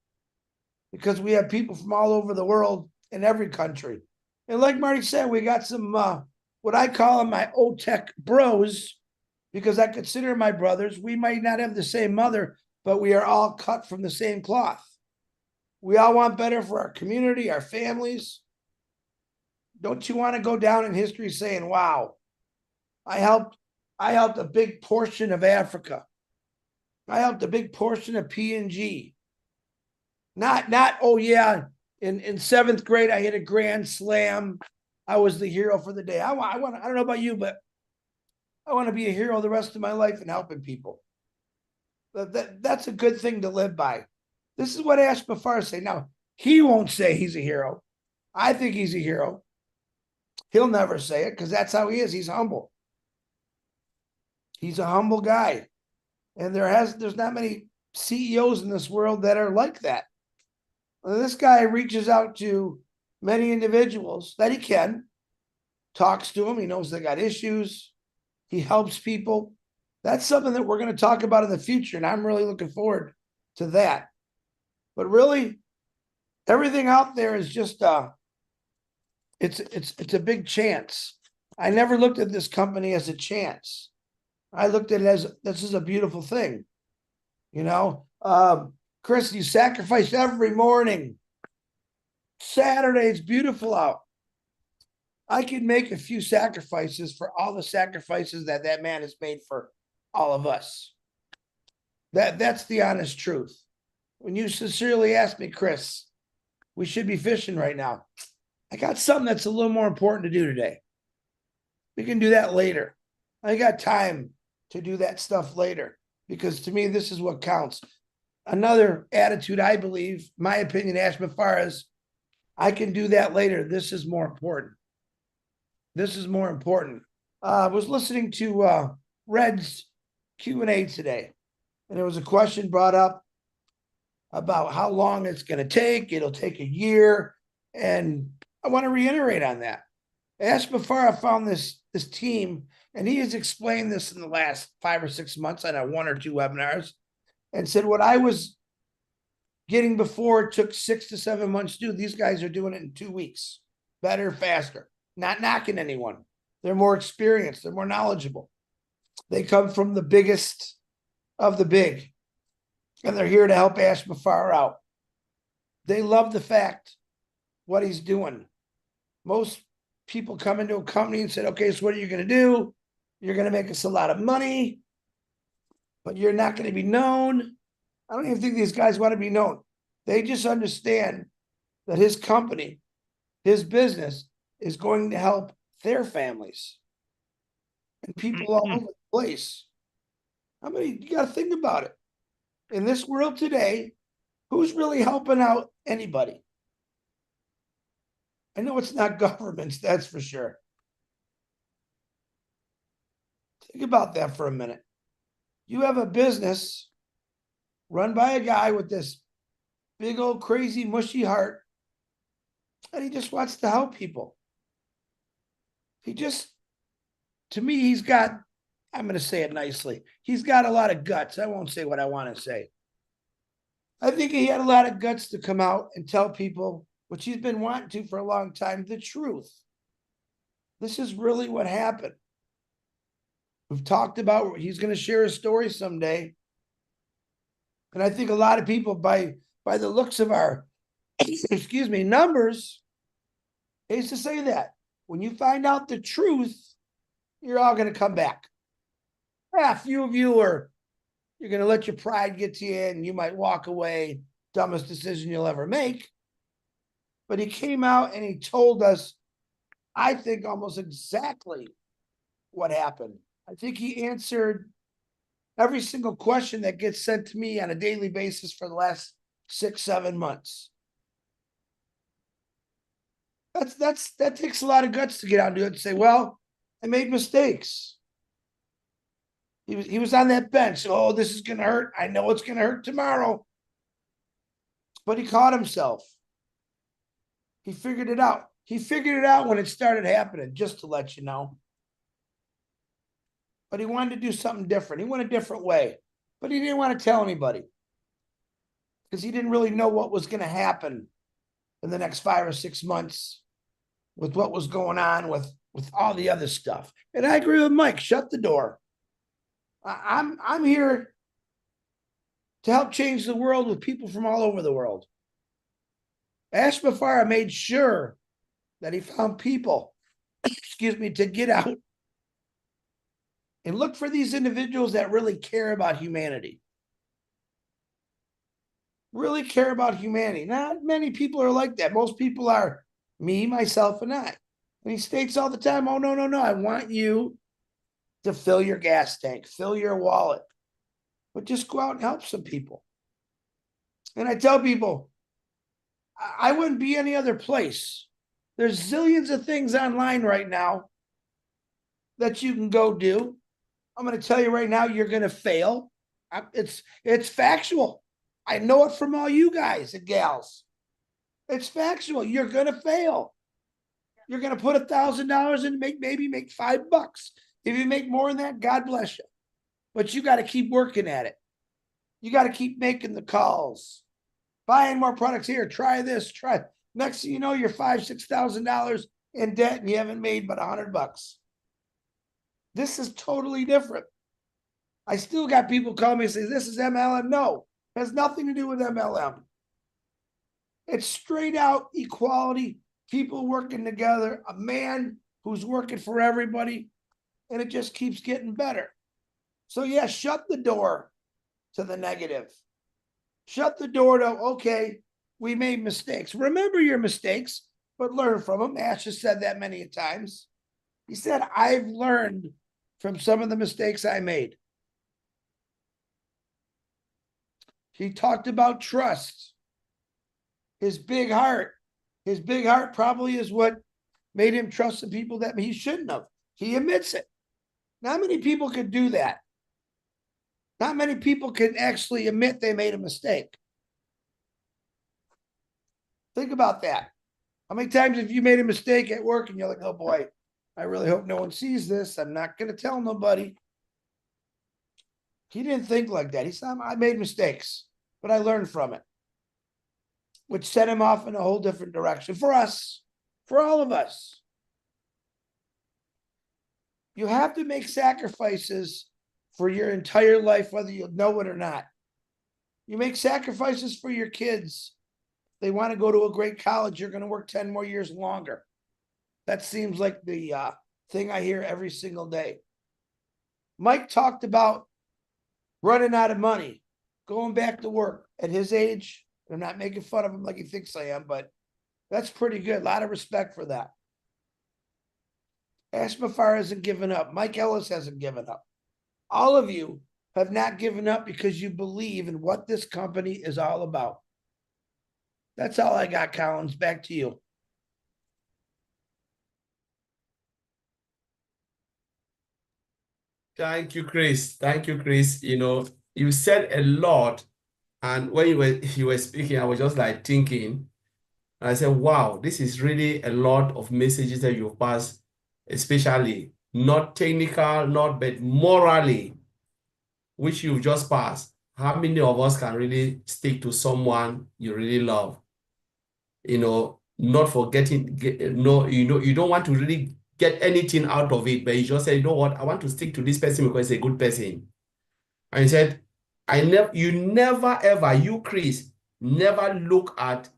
because we have people from all over the world in every country. And like Marty said, we got some, what I call them my OTECH bros, because I consider my brothers. We might not have the same mother, but we are all cut from the same cloth. We all want better for our community, our families. Don't you want to go down in history saying, wow, I helped a big portion of Africa. I helped a big portion of PNG. Not, oh yeah, in seventh grade, I hit a grand slam. I was the hero for the day. I don't know about you, but I want to be a hero the rest of my life and helping people. That's a good thing to live by. This is what Ash Mafara say. Now, he won't say he's a hero. I think he's a hero. He'll never say it because that's how he is. He's humble. He's a humble guy. And there's not many CEOs in this world that are like that. This guy reaches out to many individuals that he can, talks to them. He knows they got issues. He helps people. That's something that we're going to talk about in the future. And I'm really looking forward to that. But really, everything out there is just, it's a big chance. I never looked at this company as a chance. I looked at it as, this is a beautiful thing. You know, Chris, you sacrifice every morning. Saturday, it's beautiful out. I could make a few sacrifices for all the sacrifices that man has made for all of us. That's the honest truth. When you sincerely ask me, Chris, we should be fishing right now. I got something that's a little more important to do today. We can do that later. I got time to do that stuff later because to me, this is what counts. Another attitude, I believe, my opinion, Ash Mafara, is I can do that later. This is more important. This is more important. I was listening to Red's Q&A today, and there was a question brought up about how long it's going to take. It'll take a year. And I want to reiterate on that. Ash Mafara found this team, and he has explained this in the last 5 or 6 months on a 1 or 2 webinars, and said what I was getting before took 6 to 7 months to do. These guys are doing it in 2 weeks. Better, faster. Not knocking anyone. They're more experienced. They're more knowledgeable. They come from the biggest of the big, and they're here to help Ash Mafara out. They love the fact what he's doing. Most people come into a company and said, okay, so what are you going to do? You're going to make us a lot of money, but you're not going to be known. I don't even think these guys want to be known. They just understand that his company, his business is going to help their families and people all over the place. I mean, you got to think about it. In this world today, who's really helping out anybody? I know it's not governments, that's for sure. Think about that for a minute. You have a business run by a guy with this big old crazy mushy heart, and he just wants to help people. He just, to me, he's got, I'm going to say it nicely, he's got a lot of guts. I won't say what I want to say. I think he had a lot of guts to come out and tell people, which he's been wanting to for a long time, the truth. This is really what happened. We've talked about, he's going to share a story someday. And I think a lot of people, by the looks of our, excuse me, numbers, I used to say that when you find out the truth, you're all going to come back. Yeah, a few of you are, you're going to let your pride get to you and you might walk away, dumbest decision you'll ever make. But he came out and he told us, I think, almost exactly what happened. I think he answered every single question that gets sent to me on a daily basis for the last 6-7 months. That takes a lot of guts to get out and do it and say, well, I made mistakes. He was on that bench. Oh, this is going to hurt. I know it's going to hurt tomorrow. But he caught himself. He figured it out. He figured it out when it started happening, just to let you know. But he wanted to do something different. He went a different way. But he didn't want to tell anybody because he didn't really know what was going to happen in the next 5 or 6 months with what was going on with all the other stuff. And I agree with Mike. Shut the door. I'm here to help change the world with people from all over the world. Ash Bafara made sure that he found people, excuse me, to get out and look for these individuals that really care about humanity. Really care about humanity. Not many people are like that. Most people are me, myself, and I. And he states all the time, oh, no, I want you to fill your gas tank, fill your wallet, but just go out and help some people. And I tell people, I wouldn't be any other place. There's zillions of things online right now that you can go do. I'm going to tell you right now, you're going to fail. It's factual. I know it from all you guys and gals. It's factual. You're going to fail. You're going to put $1,000 in, maybe make $5. If you make more than that, God bless you. But you got to keep working at it. You got to keep making the calls. Buying more products here. Try this. Try. Next thing you know, you're $5,000-$6,000 in debt and you haven't made but $100. This is totally different. I still got people call me and say, this is MLM. No, it has nothing to do with MLM. It's straight out equality, people working together, a man who's working for everybody, and it just keeps getting better. So yeah, shut the door to the negative. Shut the door to, okay, we made mistakes. Remember your mistakes, but learn from them. Ash has said that many times. He said, I've learned from some of the mistakes I made. He talked about trust. His big heart. His big heart probably is what made him trust the people that he shouldn't have. He admits it. Not many people could do that. Not many people can actually admit they made a mistake. Think about that. How many times have you made a mistake at work and you're like, oh boy, I really hope no one sees this. I'm not going to tell nobody. He didn't think like that. He said, I made mistakes, but I learned from it, which set him off in a whole different direction for us, for all of us. You have to make sacrifices for your entire life, whether you know it or not. You make sacrifices for your kids. They want to go to a great college. You're going to work 10 more years longer. That seems like the thing I hear every single day. Mike talked about running out of money, going back to work at his age. I'm not making fun of him like he thinks I am, but that's pretty good. A lot of respect for that. Ash Mafar hasn't given up. Mike Ellis hasn't given up. All of you have not given up because you believe in what this company is all about. That's all I got, Collins. Back to you. Thank you, Chris. Thank you, Chris. You know, you said a lot, and when you were speaking, I was just like thinking, and I said, wow, this is really a lot of messages that you've passed, especially not technical, not but morally, which you've just passed. How many of us can really stick to someone you really love? You know, not forgetting, no, you don't want to really get anything out of it, but you just say, you know what, I want to stick to this person because he's a good person. And he said, you, Chris, never look at,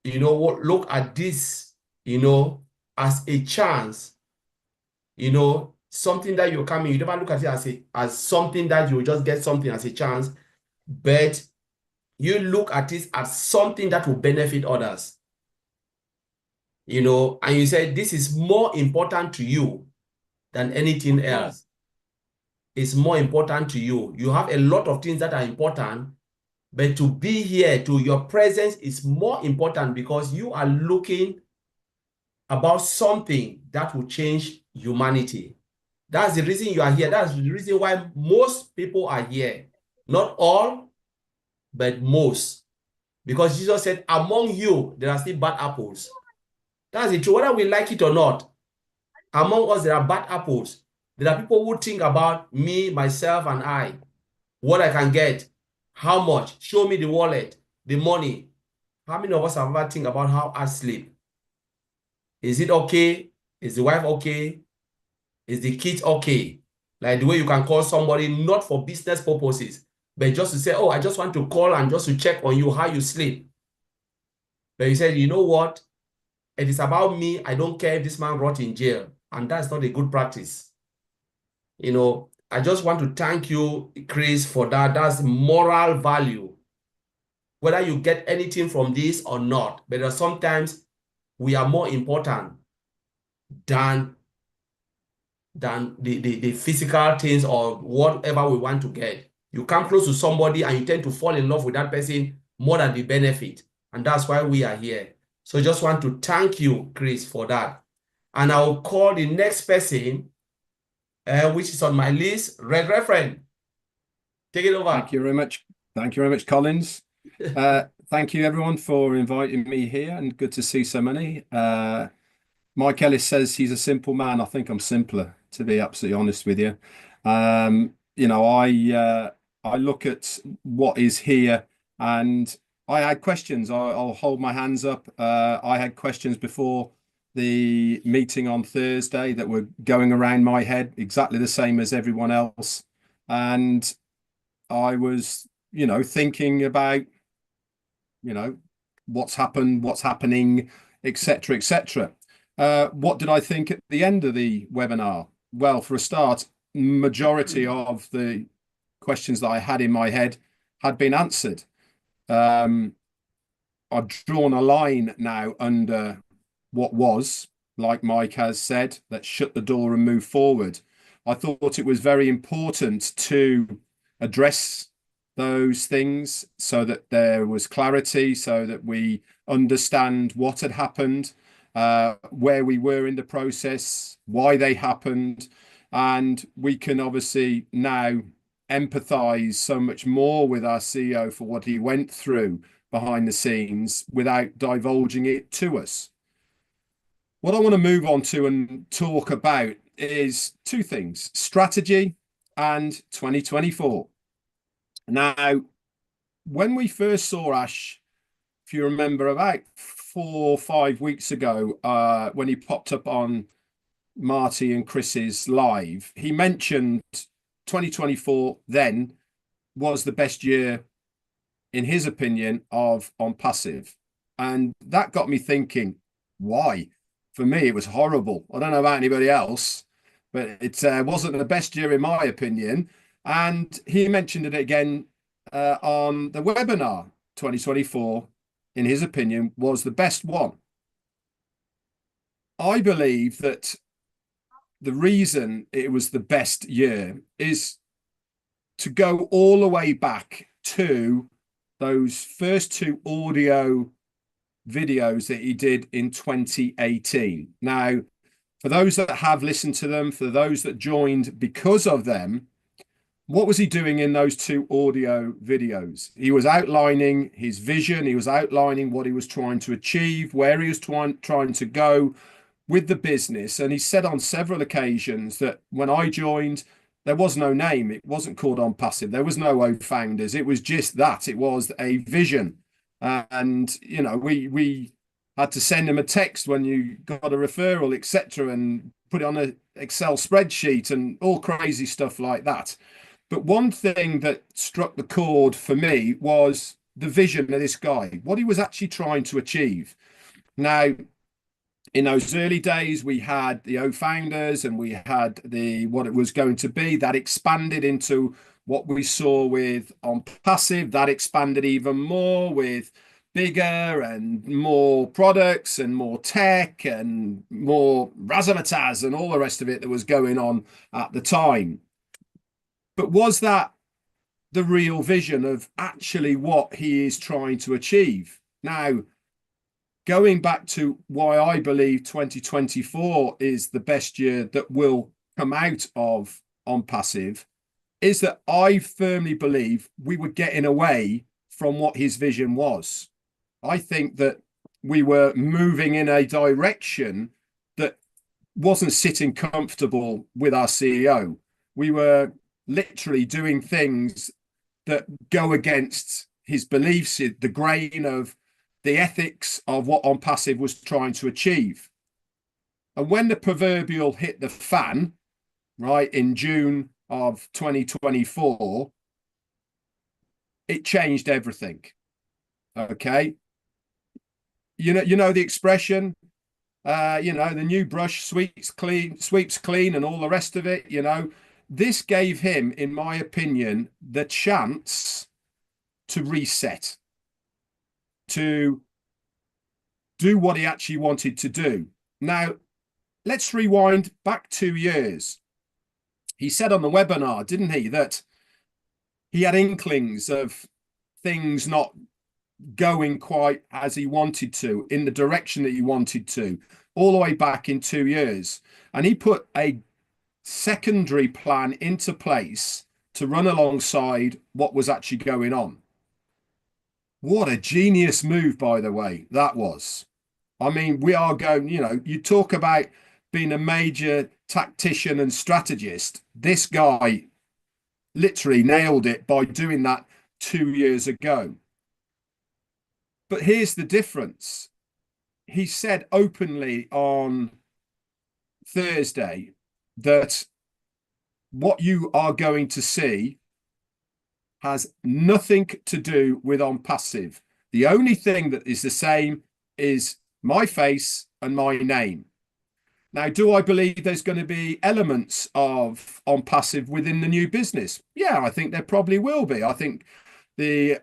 look at this, as a chance, something that you're coming, you never look at it as something that you just get something as a chance, but you look at it as something that will benefit others. And you said this is more important to you than anything else. It's more important to you. You have a lot of things that are important, but to be here, to your presence is more important because you are looking about something that will change humanity. That's the reason you are here. That's the reason why most people are here. Not all, but most. Because Jesus said, among you, there are still bad apples. That's the truth, whether we like it or not. Among us, there are bad apples. There are people who think about me, myself, and I, what I can get, how much, show me the wallet, the money. How many of us have ever think about how I sleep? Is it okay? Is the wife okay? Is the kids okay? Like the way you can call somebody not for business purposes, but just to say, oh, I just want to call and just to check on you, how you sleep. But you said, you know what? It is about me. I don't care if this man rot in jail. And that's not a good practice. I just want to thank you, Chris, for that. That's moral value. Whether you get anything from this or not, but sometimes we are more important than the physical things or whatever we want to get. You come close to somebody and you tend to fall in love with that person more than the benefit. And that's why we are here. So I just want to thank you, Chris, for that. And I'll call the next person, which is on my list, Red Reverend. Take it over. Thank you very much. Thank you very much, Collins. Thank you, everyone, for inviting me here, and good to see so many. Mike Ellis says he's a simple man. I think I'm simpler, to be absolutely honest with you. I look at what is here, and I had questions. I'll hold my hands up. I had questions before the meeting on Thursday that were going around my head, exactly the same as everyone else. And I was, thinking about, what's happened, what's happening, etc., etc. What did I think at the end of the webinar? Well, for a start, majority of the questions that I had in my head had been answered. I've drawn a line now under what was, like Mike has said, let's shut the door and move forward. I thought it was very important to address those things so that there was clarity, so that we understand what had happened, where we were in the process, why they happened, and we can obviously now empathize so much more with our CEO for what he went through behind the scenes without divulging it to us. What I want to move on to and talk about is two things: strategy and 2024. Now, when we first saw Ash, if you remember, about 4 or 5 weeks ago, when he popped up on Marty and Chris's live, he mentioned 2024 then was the best year, in his opinion, of ONPASSIVE. And that got me thinking, why? For me, it was horrible. I don't know about anybody else, but it wasn't the best year in my opinion. And he mentioned it again on the webinar. 2024, in his opinion, was the best one. I believe that the reason it was the best year is to go all the way back to those first two audio videos that he did in 2018. Now, for those that have listened to them, for those that joined because of them, what was he doing in those two audio videos? He was outlining his vision. He was outlining what he was trying to achieve, where he was trying to go with the business. And he said on several occasions that when I joined, there was no name. It wasn't called ONPASSIVE. There was no O-Founders. It was just that. It was a vision. And, you know, we had to send him a text when you got a referral, etc., and put it on an Excel spreadsheet and all crazy stuff like that. But one thing that struck the chord for me was the vision of this guy, what he was actually trying to achieve. Now, in those early days, we had the O-Founders and we had what it was going to be. That expanded into what we saw with ONPASSIVE. That expanded even more with bigger and more products and more tech and more razzmatazz and all the rest of it that was going on at the time. But was that the real vision of actually what he is trying to achieve? Now, going back to why I believe 2024 is the best year that will come out of ONPASSIVE is that I firmly believe we were getting away from what his vision was. I think that we were moving in a direction that wasn't sitting comfortable with our CEO. We were literally doing things that go against his beliefs, the grain of the ethics of what ONPASSIVE was trying to achieve. And when the proverbial hit the fan, right, in June of 2024, it changed everything. Okay. You know the expression, the new brush sweeps clean and all the rest of it, This gave him, in my opinion, the chance to reset, to do what he actually wanted to do. Now, let's rewind back 2 years. He said on the webinar, didn't he, that he had inklings of things not going quite as he wanted to, in the direction that he wanted to, all the way back in 2 years. And he put a secondary plan into place to run alongside what was actually going on. What a genius move, by the way, that was. I mean, we are going, you talk about being a major tactician and strategist. This guy literally nailed it by doing that 2 years ago. But here's the difference. He said openly on Thursday that what you are going to see has nothing to do with ONPASSIVE. The only thing that is the same is my face and my name. Now, do I believe there's going to be elements of ONPASSIVE within the new business? Yeah, I think there probably will be. I think the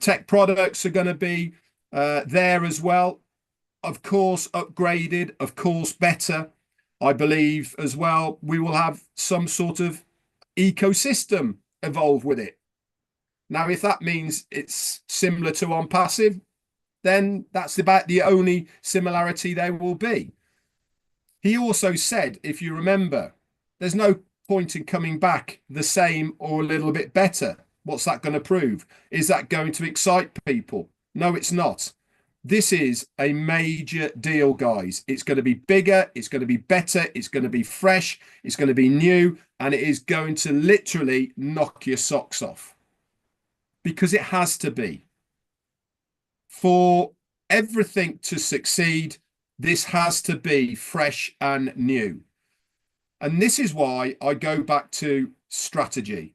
tech products are going to be there as well. Of course, upgraded, of course, better. I believe as well, we will have some sort of ecosystem evolve with it. Now, if that means it's similar to ONPASSIVE, then that's about the only similarity there will be. He also said, if you remember, there's no point in coming back the same or a little bit better. What's that going to prove? Is that going to excite people? No, it's not. This is a major deal, guys. It's going to be bigger. It's going to be better. It's going to be fresh. It's going to be new. And it is going to literally knock your socks off. Because it has to be. For everything to succeed, this has to be fresh and new. And this is why I go back to strategy.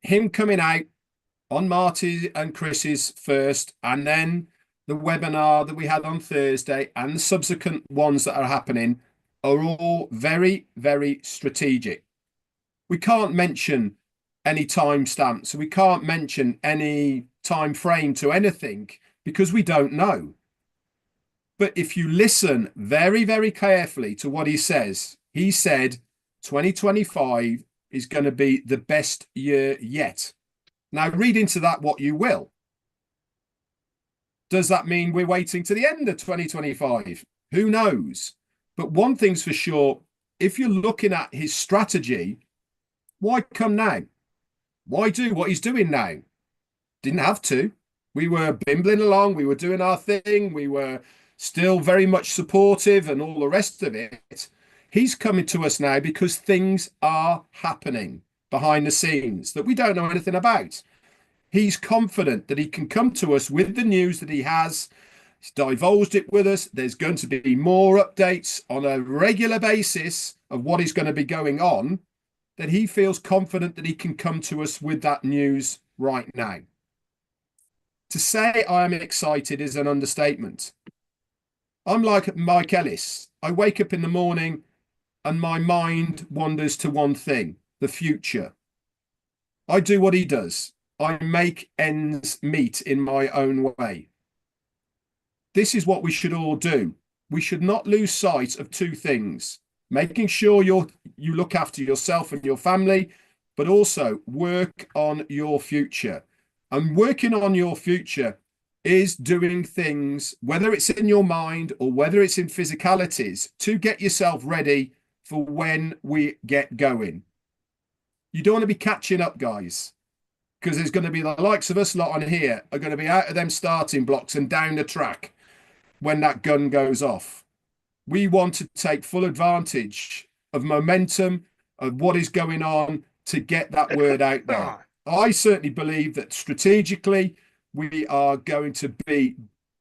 Him coming out on Marty and Chris's first, and then the webinar that we had on Thursday and the subsequent ones that are happening, are all very, very strategic. We can't mention any timestamps. We can't mention any time frame to anything because we don't know. But if you listen very, very carefully to what he says, he said 2025 is going to be the best year yet. Now, read into that what you will. Does that mean we're waiting to the end of 2025? Who knows? But one thing's for sure, if you're looking at his strategy, why come now? Why do what he's doing now? Didn't have to. We were bimbling along. We were doing our thing. We were still very much supportive and all the rest of it. He's coming to us now because things are happening behind the scenes that we don't know anything about. He's confident that he can come to us with the news that he has. He's divulged it with us. There's going to be more updates on a regular basis of what is going to be going on, that he feels confident that he can come to us with that news right now. To say I am excited is an understatement. I'm like Mike Ellis. I wake up in the morning and my mind wanders to one thing, the future. I do what he does. I make ends meet in my own way. This is what we should all do. We should not lose sight of two things: making sure you look after yourself and your family, but also work on your future. And working on your future is doing things, whether it's in your mind or whether it's in physicalities, to get yourself ready for when we get going. You don't want to be catching up, guys, because there's going to be the likes of us lot on here are going to be out of them starting blocks and down the track when that gun goes off. We want to take full advantage of momentum, of what is going on, to get that word out there. I certainly believe that strategically we are going to be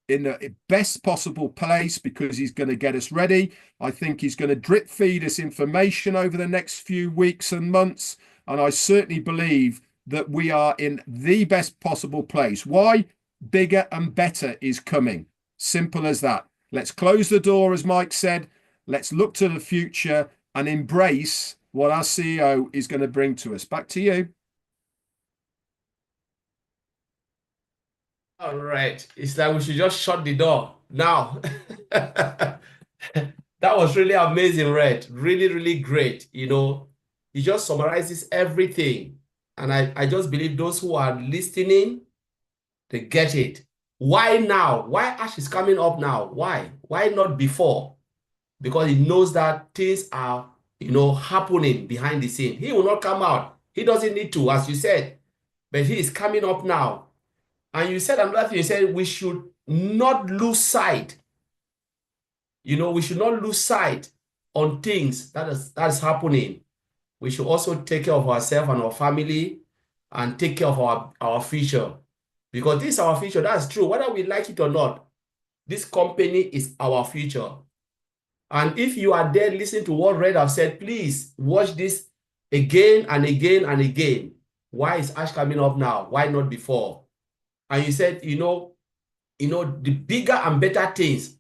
in the best possible place because he's going to get us ready. I think he's going to drip feed us information over the next few weeks and months. And I certainly believe that we are in the best possible place. Why? Bigger and better is coming. Simple as that. Let's close the door, as Mike said. Let's look to the future and embrace what our CEO is going to bring to us. Back to you. All right. It's like we should just shut the door now. That was really amazing, Red. Really, really great. You know, he just summarizes everything. And I just believe those who are listening, they get it. Why now? Why Ash is coming up now? Why? Why not before? Because he knows that things are, you know, happening behind the scene. He will not come out. He doesn't need to, as you said. But he is coming up now. And you said another thing. You said we should not lose sight. You know, we should not lose sight on things that is happening. We should also take care of ourselves and our family and take care of our future. Because this is our future. That's true. Whether we like it or not, this company is our future. And if you are there listening to what Red have said, please watch this again and again and again. Why is Ash coming up now? Why not before? And you said, you know, the bigger and better things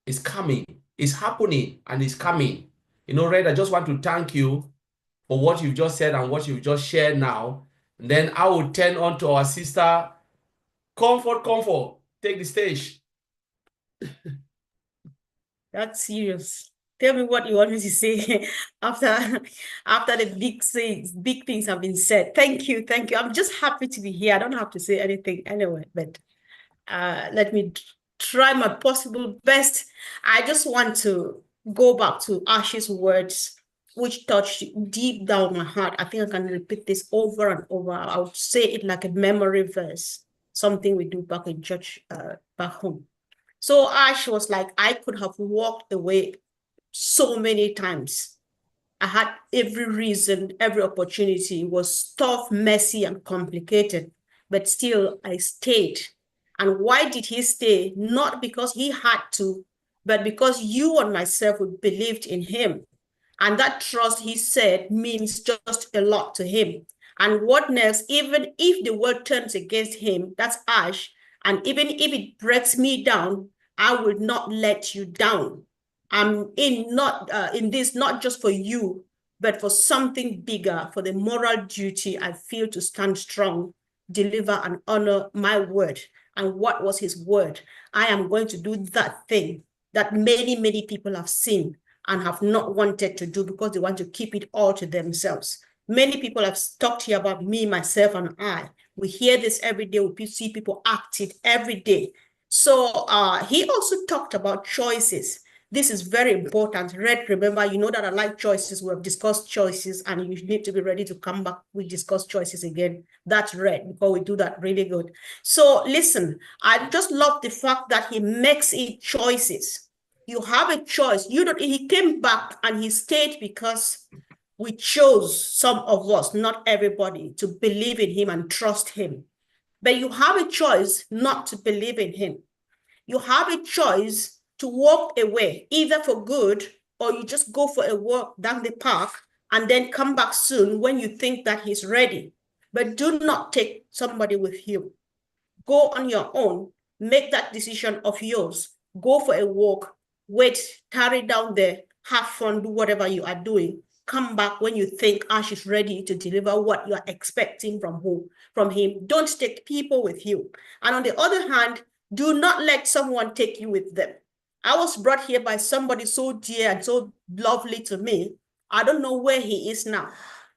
is coming, is happening, and is coming. You know, Red, I just want to thank you for what you've just said and what you've just shared now. And then I will turn on to our sister, Comfort, take the stage. That's serious. Tell me what you want me to say after the big things have been said. Thank you. I'm just happy to be here. I don't have to say anything anyway, but let me try my possible best. I just want to go back to Ash's words, which touched deep down my heart. I think I can repeat this over and over. I would say it like a memory verse, something we do back in church, back home. So Ash was like, I could have walked away so many times. I had every reason, every opportunity. It was tough, messy, and complicated, but still I stayed. And why did he stay? Not because he had to, but because you and myself believed in him. And that trust, he said, means just a lot to him. And what next? Even if the world turns against him, that's Ash. And even if it breaks me down, I will not let you down. I'm in this not just for you, but for something bigger, for the moral duty I feel to stand strong, deliver and honor my word. And what was his word? I am going to do that thing that many, many people have seen and have not wanted to do because they want to keep it all to themselves. Many people have talked here about me, myself, and I. We hear this every day. We see people act it every day. So he also talked about choices. This is very important. Red, remember, you know that I like choices. We have discussed choices and you need to be ready to come back. We discuss choices again. That's Red because we do that really good. So listen, I just love the fact that he makes it choices. You have a choice. He came back and he stayed because we chose, some of us, not everybody, to believe in him and trust him. But you have a choice not to believe in him. You have a choice to walk away, either for good or you just go for a walk down the park and then come back soon when you think that he's ready. But do not take somebody with you. Go on your own, make that decision of yours. Go for a walk, wait, tarry down there, have fun, do whatever you are doing. Come back when you think Ash is ready to deliver what you are expecting from him. Don't take people with you. And on the other hand, do not let someone take you with them. I was brought here by somebody so dear and so lovely to me. I don't know where he is now.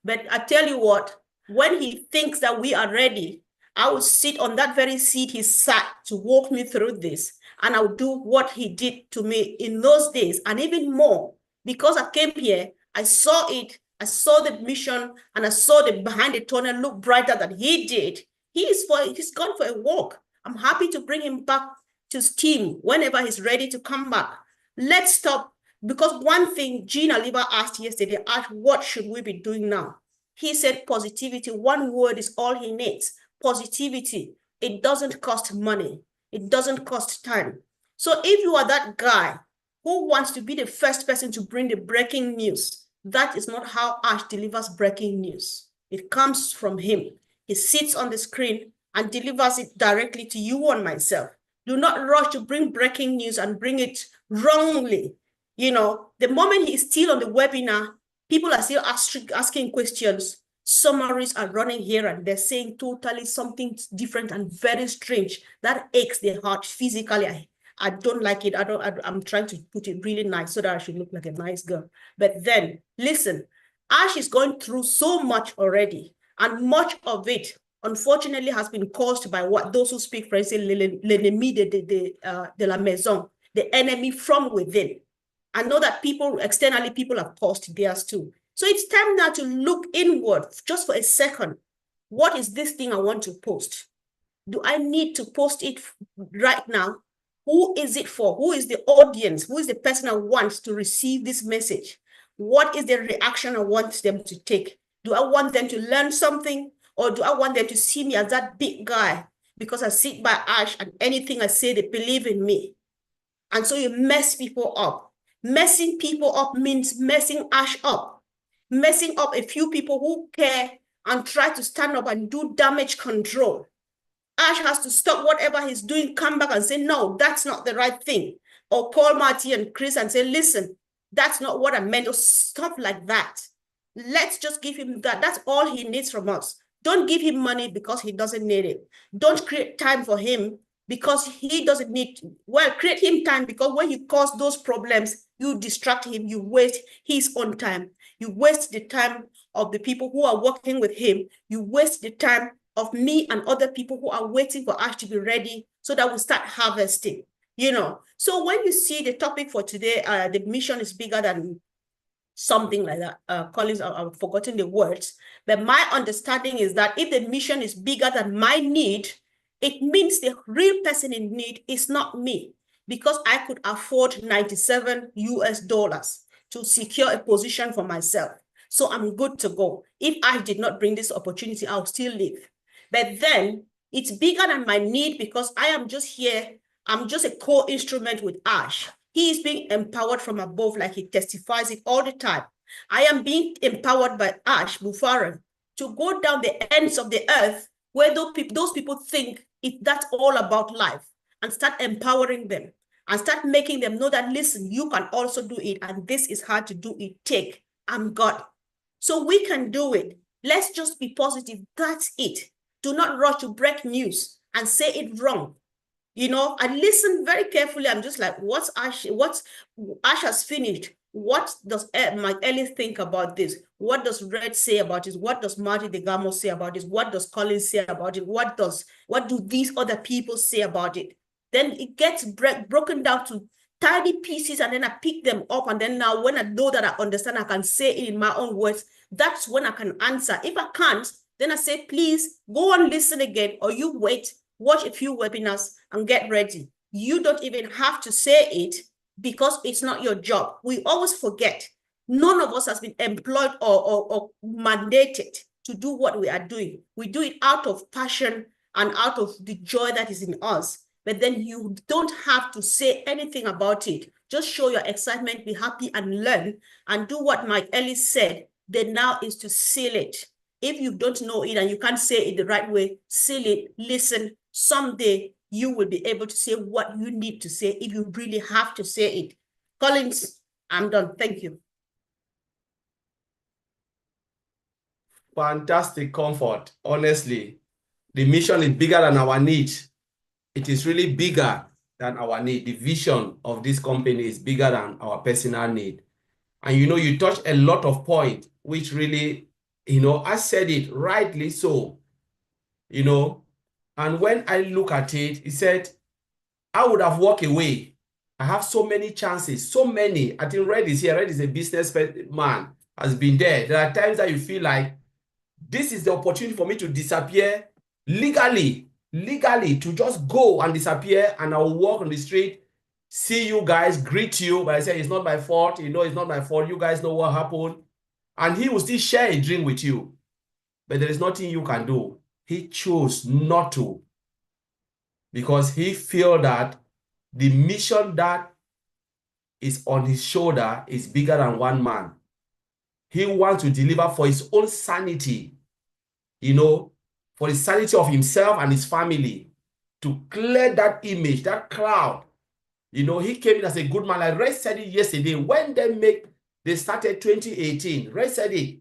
But I tell you what, when he thinks that we are ready, I will sit on that very seat he sat to walk me through this. And I'll do what he did to me in those days and even more. Because I came here, I saw it, I saw the mission, and I saw the behind the tunnel look brighter than he did. He's gone for a walk. I'm happy to bring him back to his team whenever he's ready to come back. Let's stop, because one thing Gina Liba asked yesterday, what should we be doing now? He said positivity. One word is all he needs. Positivity. It doesn't cost money. It doesn't cost time. So if you are that guy who wants to be the first person to bring the breaking news, that is not how Ash delivers breaking news. It comes from him. He sits on the screen and delivers it directly to you and myself. Do not rush to bring breaking news and bring it wrongly. You know, the moment he's still on the webinar, people are still asking questions. Summaries are running here and they're saying totally something different and very strange. That aches their heart physically. I don't like it. I'm trying to put it really nice so that I should look like a nice girl. But then, listen, Ash is going through so much already. And much of it, unfortunately, has been caused by what those who speak French say, l'ennemi de la maison, the enemy from within. I know that externally, people have caused theirs too. So it's time now to look inward just for a second. What is this thing I want to post? Do I need to post it right now? Who is it for? Who is the audience? Who is the person I want to receive this message? What is the reaction I want them to take? Do I want them to learn something? Or do I want them to see me as that big guy because I sit by Ash and anything I say, they believe in me? And so you mess people up. Messing people up means messing Ash up. Messing up a few people who care and try to stand up and do damage control. Ash has to stop whatever he's doing, come back and say, no, that's not the right thing. Or call Marty and Chris and say, listen, that's not what I meant, or stuff like that. Let's just give him that. That's all he needs from us. Don't give him money because he doesn't need it. Don't create time for him because he doesn't need to. Well, create him time, because when you cause those problems, you distract him, you waste his own time. You waste the time of the people who are working with him. You waste the time of me and other people who are waiting for Ash to be ready so that we start harvesting, you know. So when you see the topic for today, the mission is bigger than something like that. Collins, I've forgotten the words, but my understanding is that if the mission is bigger than my need, it means the real person in need is not me, because I could afford 97 US dollars to secure a position for myself. So I'm good to go. If I did not bring this opportunity, I'll still live. But then it's bigger than my need, because I am just here. I'm just a co-instrument with Ash. He is being empowered from above, like he testifies it all the time. I am being empowered by Ash Bufara to go down the ends of the earth where those people think that's all about life, and start empowering them. and start making them know that, listen, you can also do it, and this is how to do it. Take, I'm God. So we can do it. Let's just be positive. That's it. Do not rush to break news and say it wrong. You know, I listen very carefully. I'm just like, what's Ash has finished? What does Mike Ellis think about this? What does Red say about this? What does Marty DeGamo say about this? What does Collins say about it? What do these other people say about it? Then it gets broken down to tiny pieces, and then I pick them up. And then now when I know that I understand, I can say it in my own words. That's when I can answer. If I can't, then I say, please go and listen again, or you wait, watch a few webinars and get ready. You don't even have to say it because it's not your job. We always forget. None of us has been employed or mandated to do what we are doing. We do it out of passion and out of the joy that is in us. But then you don't have to say anything about it. Just show your excitement, be happy, and learn, and do what Mike Ellis said. Then now is to seal it. If you don't know it and you can't say it the right way, seal it, listen. Someday you will be able to say what you need to say if you really have to say it. Collins, I'm done. Thank you. Fantastic, Comfort. Honestly, the mission is bigger than our need. It is really bigger than our need. The vision of this company is bigger than our personal need. And you know, you touch a lot of points, which really, you know, I said it rightly so, you know. And when I look at it, he said, I would have walked away. I have so many chances, so many. I think Red is here. Red is a businessman, has been there. There are times that you feel like this is the opportunity for me to disappear legally, to just go and disappear, and I'll walk on the street, see you guys, greet you, but I say, it's not my fault. You know, it's not my fault. You guys know what happened. And he will still share a dream with you. But there is nothing you can do. He chose not to, because he feels that the mission that is on his shoulder is bigger than one man. He wants to deliver for his own sanity, you know, for the sanity of himself and his family, to clear that image, that cloud. You know, he came in as a good man. Like Ray said it yesterday, when they started 2018, Ray said it,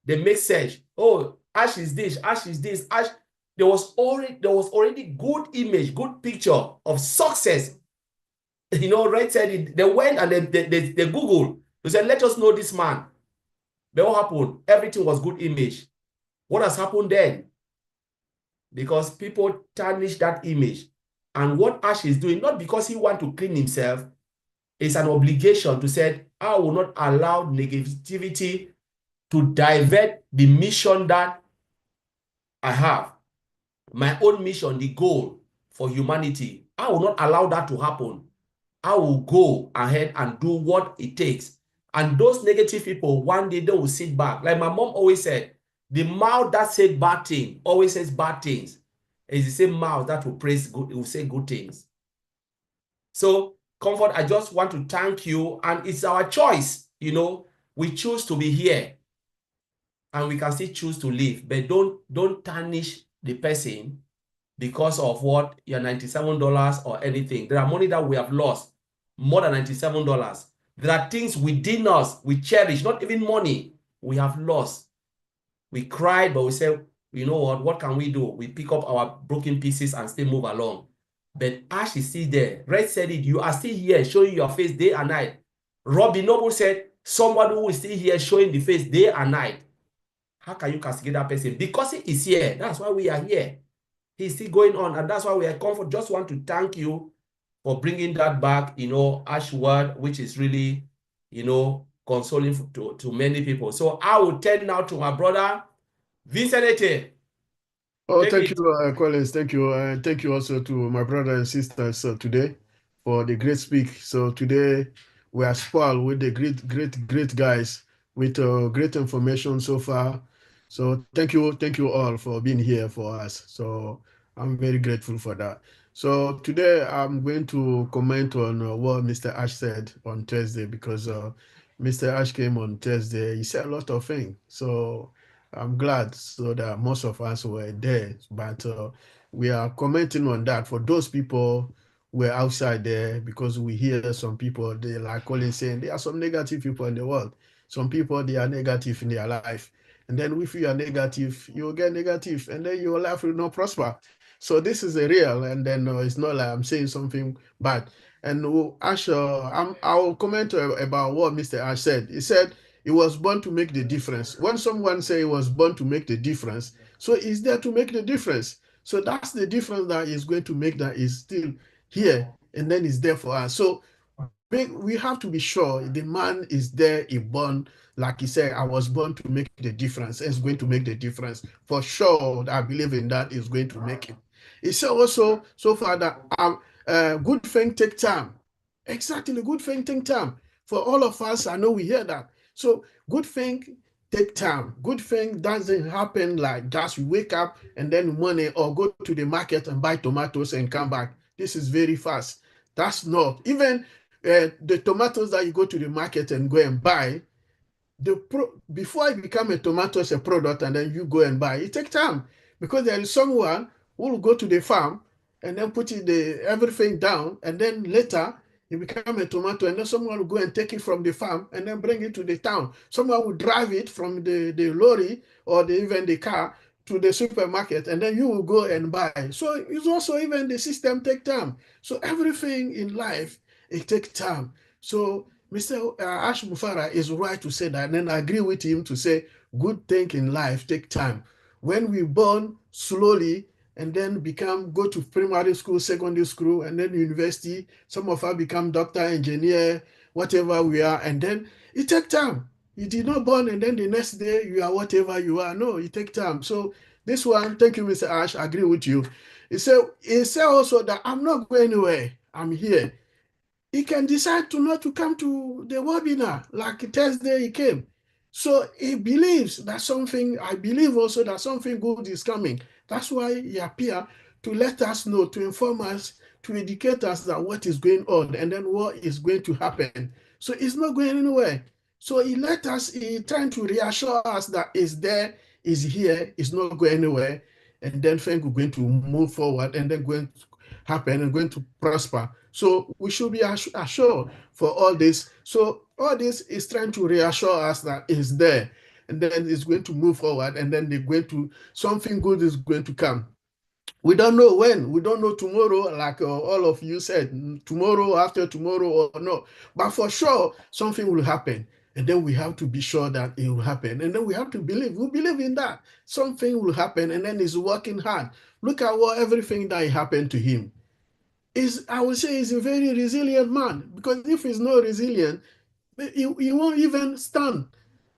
they make search. Oh, Ash is this, Ash is this, Ash. There was already good image, good picture of success. You know, Ray said it. They went and they Googled. They said, let us know this man. But what happened? Everything was good image. What has happened then? Because people tarnish that image. And what Ash is doing, not because he wants to clean himself, it's an obligation to say, I will not allow negativity to divert the mission that I have. My own mission, the goal for humanity. I will not allow that to happen. I will go ahead and do what it takes. And those negative people, one day they will sit back. Like my mom always said, the mouth that said bad things always says bad things. It's the same mouth that will praise good, it will say good things. So, Comfort, I just want to thank you. And it's our choice, you know. We choose to be here. And we can still choose to leave. But don't tarnish the person because of what, your $97 or anything. There are money that we have lost, more than $97. There are things within us we cherish, not even money, we have lost. We cried, but we said, you know what can we do? We pick up our broken pieces and still move along. But Ash is still there. Red said it, you are still here showing your face day and night. Robbie Noble said, somebody who is still here showing the face day and night. How can you castigate that person? Because he is here. That's why we are here. He's still going on, and that's why we are Comfort. Just want to thank you for bringing that back, you know, Ash word, which is really, you know, consoling to many people. So I will turn now to my brother, Vincent. Oh, thank you, Collins. Thank you. And thank you also to my brother and sisters today for the great speak. So today we are spoiled with the great guys with great information so far. So thank you all for being here for us. So I'm very grateful for that. So today I'm going to comment on what Mr. Ash said on Thursday, because Mr. Ash came on Thursday. He said a lot of things. So I'm glad so that most of us were there, but we are commenting on that for those people we're outside there, because we hear some people, they like Colin saying, there are some negative people in the world. Some people, they are negative in their life. And then if you are negative, you will get negative, and then your life will not prosper. So this is a real, and then it's not like I'm saying something bad. And Ash, I'll comment about what Mr. Ash said. He said he was born to make the difference. When someone say he was born to make the difference, so he's there to make the difference. So that's the difference that is going to make that is still here, and then it's there for us. So we have to be sure the man is there, he born, like he said, I was born to make the difference. It's going to make the difference. For sure, I believe in that is going to make it. He said also, so far, that good thing take time. Exactly, good thing take time. For all of us, I know we hear that. So good thing take time. Good thing doesn't happen like just you wake up and then money, or go to the market and buy tomatoes and come back. This is very fast. That's not even the tomatoes that you go to the market and go and buy. Before it become a tomato as a product and then you go and buy, it takes time, because there is someone who will go to the farm and then put everything down, and then later it become a tomato, and then someone will go and take it from the farm and then bring it to the town. Someone will drive it from the lorry or even the car to the supermarket, and then you will go and buy. So it's also, even the system take time. So everything in life, it takes time. So Mr. Ash Mufara is right to say that, and then I agree with him to say good thing in life take time. When we born slowly, and then go to primary school, secondary school, and then university, some of us become doctor, engineer, whatever we are, and then it takes time. You did not born and then the next day you are whatever you are. No, it takes time. So this one, thank you, Mr. Ash, I agree with you. He said also that I'm not going anywhere, I'm here. He can decide to not to come to the webinar, like Thursday he came. So he believes that something, I believe also that something good is coming. That's why he appeared to let us know, to inform us, to educate us that what is going on and then what is going to happen. So it's not going anywhere. So he trying to reassure us that it's there, is here, it's not going anywhere. And then things are going to move forward and then going to happen and going to prosper. So we should be assured for all this. So all this is trying to reassure us that it's there, and then it's going to move forward, and then something good is going to come. We don't know when, we don't know tomorrow, like all of you said, tomorrow, after tomorrow, or no, but for sure, something will happen. And then we have to be sure that it will happen. And then we have to believe, we believe in that. Something will happen, and then he's working hard. Look at everything that happened to him. I would say he's a very resilient man, because if he's not resilient, he won't even stand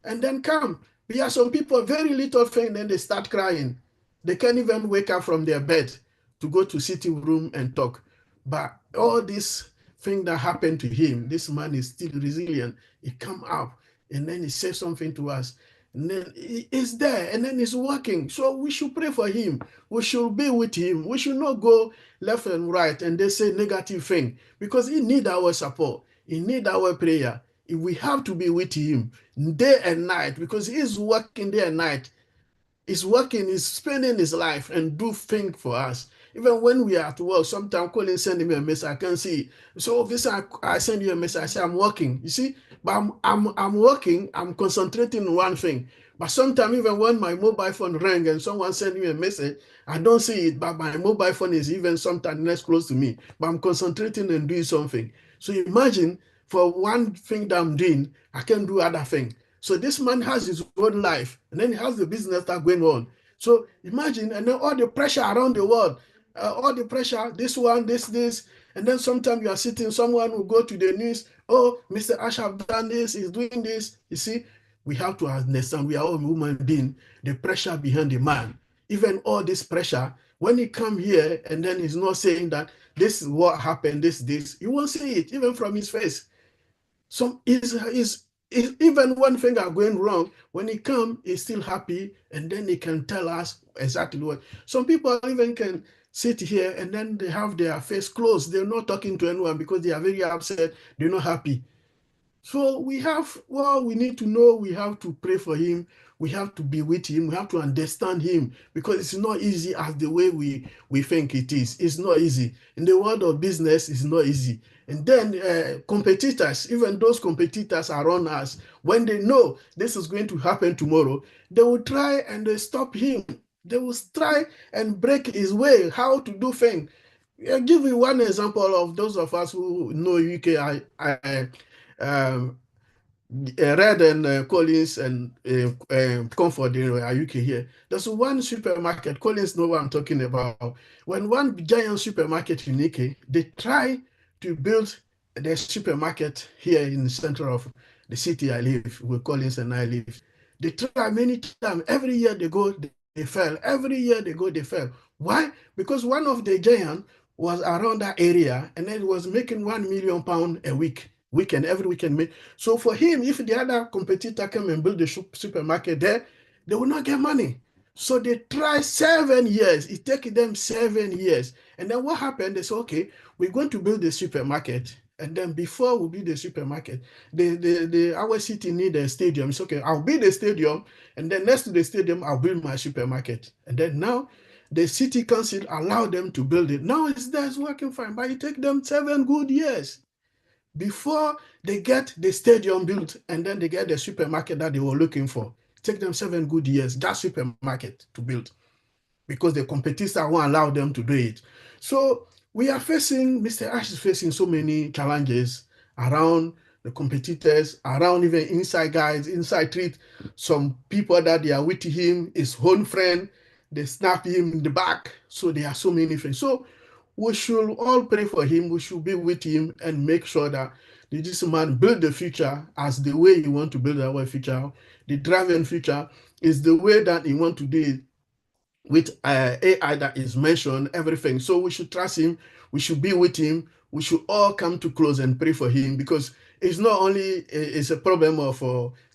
and then come. We have some people, very little thing, then they start crying. They can't even wake up from their bed to go to sitting room and talk. But all this thing that happened to him, this man is still resilient. He come up and then he says something to us. And then he's there and then he's working. So we should pray for him. We should be with him. We should not go left and right and they say negative thing, because he need our support. He need our prayer. We have to be with him day and night, because he's working day and night. He's working, he's spending his life and do things for us. Even when we are at work, sometimes Colin send me a message, I can't see. So this I send you a message, I say I'm working. You see, but I'm working, I'm concentrating on one thing. But sometimes even when my mobile phone rang and someone send me a message, I don't see it, but my mobile phone is even sometimes next close to me. But I'm concentrating and doing something. So imagine, for one thing that I'm doing, I can do other thing. So this man has his own life, and then he has the business that going on. So imagine, and then all the pressure around the world, all the pressure, this one, this, and then sometimes you are sitting, someone will go to the news, oh, Mr. Ash have done this, he's doing this. You see, we have to understand, we are all human beings, the pressure behind the man. Even all this pressure, when he come here, and then he's not saying that this is what happened, this, you won't see it, even from his face. So even one thing are going wrong, when he come, he's still happy, and then he can tell us exactly what. Some people even can sit here and then they have their face closed. They're not talking to anyone because they are very upset. They're not happy. So we need to know, we have to pray for him. we have to be with him. We have to understand him, because it's not easy as the way we think it is. It's not easy. In the world of business, it's not easy. And then competitors, even those competitors around us, when they know this is going to happen tomorrow, they will try and they stop him. They will try and break his way, how to do things. I'll give you one example of those of us who know UK. Red and Collins and Comfort in UK here. There's one supermarket, Collins know what I'm talking about. When one giant supermarket in UK, they try to build their supermarket here in the center of the city I live, where Collins and I live. They try many times. Every year they go, they fail. Every year they go, they fail. Why? Because one of the giant was around that area and it was making £1 million a weekend, every weekend. So for him, if the other competitor come and build a supermarket there, they will not get money. So they try 7 years. It takes them 7 years. And then what happened? They said, okay, we're going to build a supermarket. And then before we build the supermarket, our city need a stadium. It's okay, I'll build a stadium. And then next to the stadium, I'll build my supermarket. And then now the city council allowed them to build it. Now it's working fine, but it takes them 7 good years before they get the stadium built and then they get the supermarket that they were looking for. It takes them 7 good years, that supermarket to build, because the competitors won't allow them to do it. So we are facing, Mr. Ash is facing so many challenges around the competitors, around even inside guys, inside treat. Some people that they are with him, his own friend, they snap him in the back. So there are so many things. So we should all pray for him. We should be with him and make sure that this man build the future as the way he want to build our future. The driving future is the way that he want to do it, with AI that is mentioned, everything. So we should trust him. We should be with him. We should all come to close and pray for him, because it's not only it's a problem of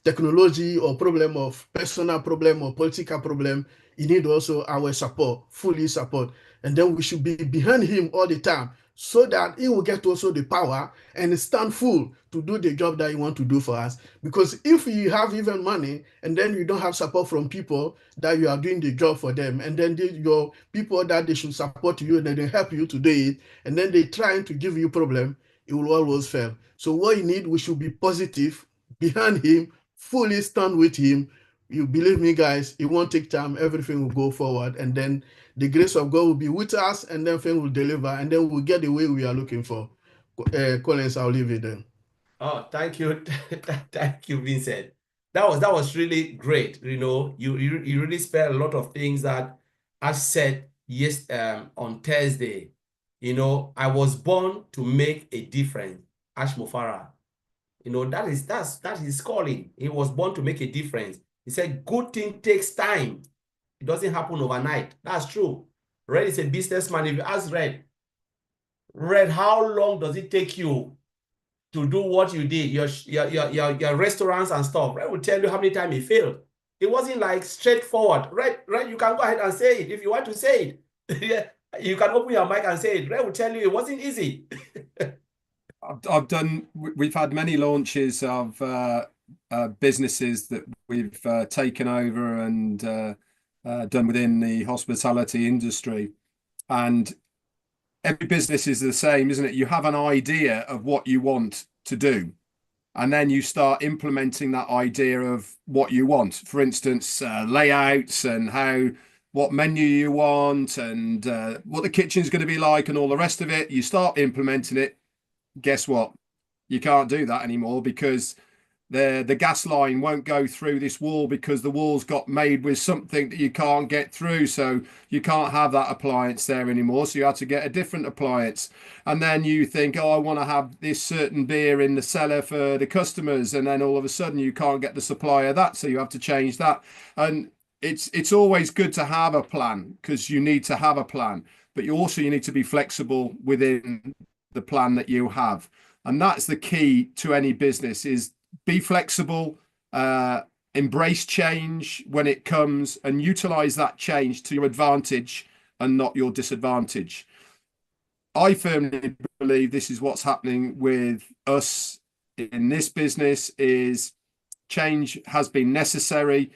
technology or problem of personal problem or political problem. He need also our support, fully support. And then we should be behind him all the time, so that he will get also the power and stand full to do the job that he want to do for us. Because if you have even money and then you don't have support from people that you are doing the job for them, and then your people that they should support you and then they help you to do it, and then they trying to give you problem, it will always fail. So what you need, we should be positive behind him, fully stand with him. You believe me, guys, it won't take time. Everything will go forward, and then the grace of God will be with us, and then things will deliver, and then we'll get the way we are looking for. Collins, I'll leave it there. Oh, thank you. Thank you, Vincent. That was really great. You know, you really spelled a lot of things that I said on Thursday. You know, I was born to make a difference. Ash Mufara. You know, that is his calling. He was born to make a difference. He said, good thing takes time. It doesn't happen overnight. That's true. Red is a businessman. If you ask Red, how long does it take you to do what you did, your restaurants and stuff? Red will tell you how many times he failed. It wasn't like straightforward. Red, you can go ahead and say it if you want to say it. Yeah, you can open your mic and say it. Red will tell you it wasn't easy. We've had many launches of businesses that we've taken over and done within the hospitality industry. And every business is the same, isn't it? You have an idea of what you want to do, and then you start implementing that idea of what you want. For instance, layouts and what menu you want and what the kitchen's going to be like and all the rest of it. You start implementing it. Guess what? You can't do that anymore, because the gas line won't go through this wall, because the wall's got made with something that you can't get through. So you can't have that appliance there anymore. So you have to get a different appliance. And then you think, oh, I want to have this certain beer in the cellar for the customers. And then all of a sudden you can't get the supply of that. So you have to change that. And it's always good to have a plan, because you need to have a plan, but you need to be flexible within the plan that you have. And that's the key to any business, is be flexible, embrace change when it comes, and utilize that change to your advantage and not your disadvantage. I firmly believe this is what's happening with us in this business, is change has been necessary.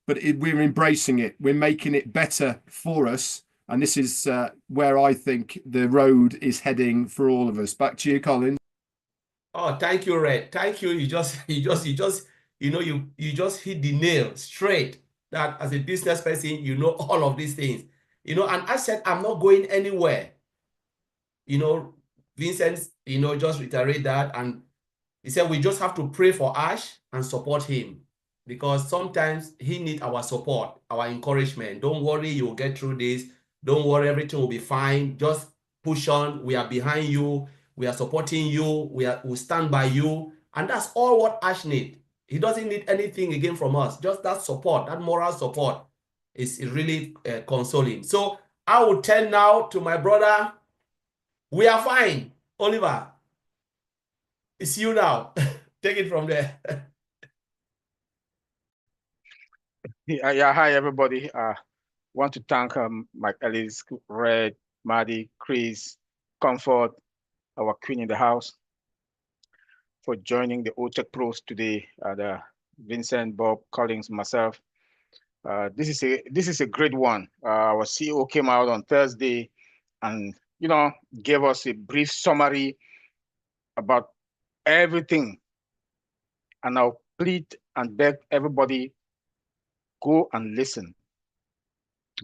but we're embracing it. We're making it better for us. And this is where I think the road is heading for all of us. Back to you, Colin. Oh, thank you, Red. Thank you. You just hit the nail straight. That as a business person, you know all of these things. And I said, I'm not going anywhere. Vincent, just reiterate that. And he said, we just have to pray for Ash and support him, because sometimes he needs our support, our encouragement. Don't worry, you'll get through this. Don't worry, everything will be fine. Just push on. We are behind you. We are supporting you. We'll stand by you. And that's all what Ash needs. He doesn't need anything again from us. Just that support, that moral support is really consoling. So I will turn now to my brother. We are fine. Oliver, it's you now. Take it from there. Yeah, hi everybody. Want to thank Mike Ellis, Red, Maddie, Chris, Comfort, our queen in the house, for joining the OTECH Pros today. Vincent, Bob, Collins, myself. This is a great one. Our CEO came out on Thursday and gave us a brief summary about everything. And I'll plead and beg everybody, go and listen.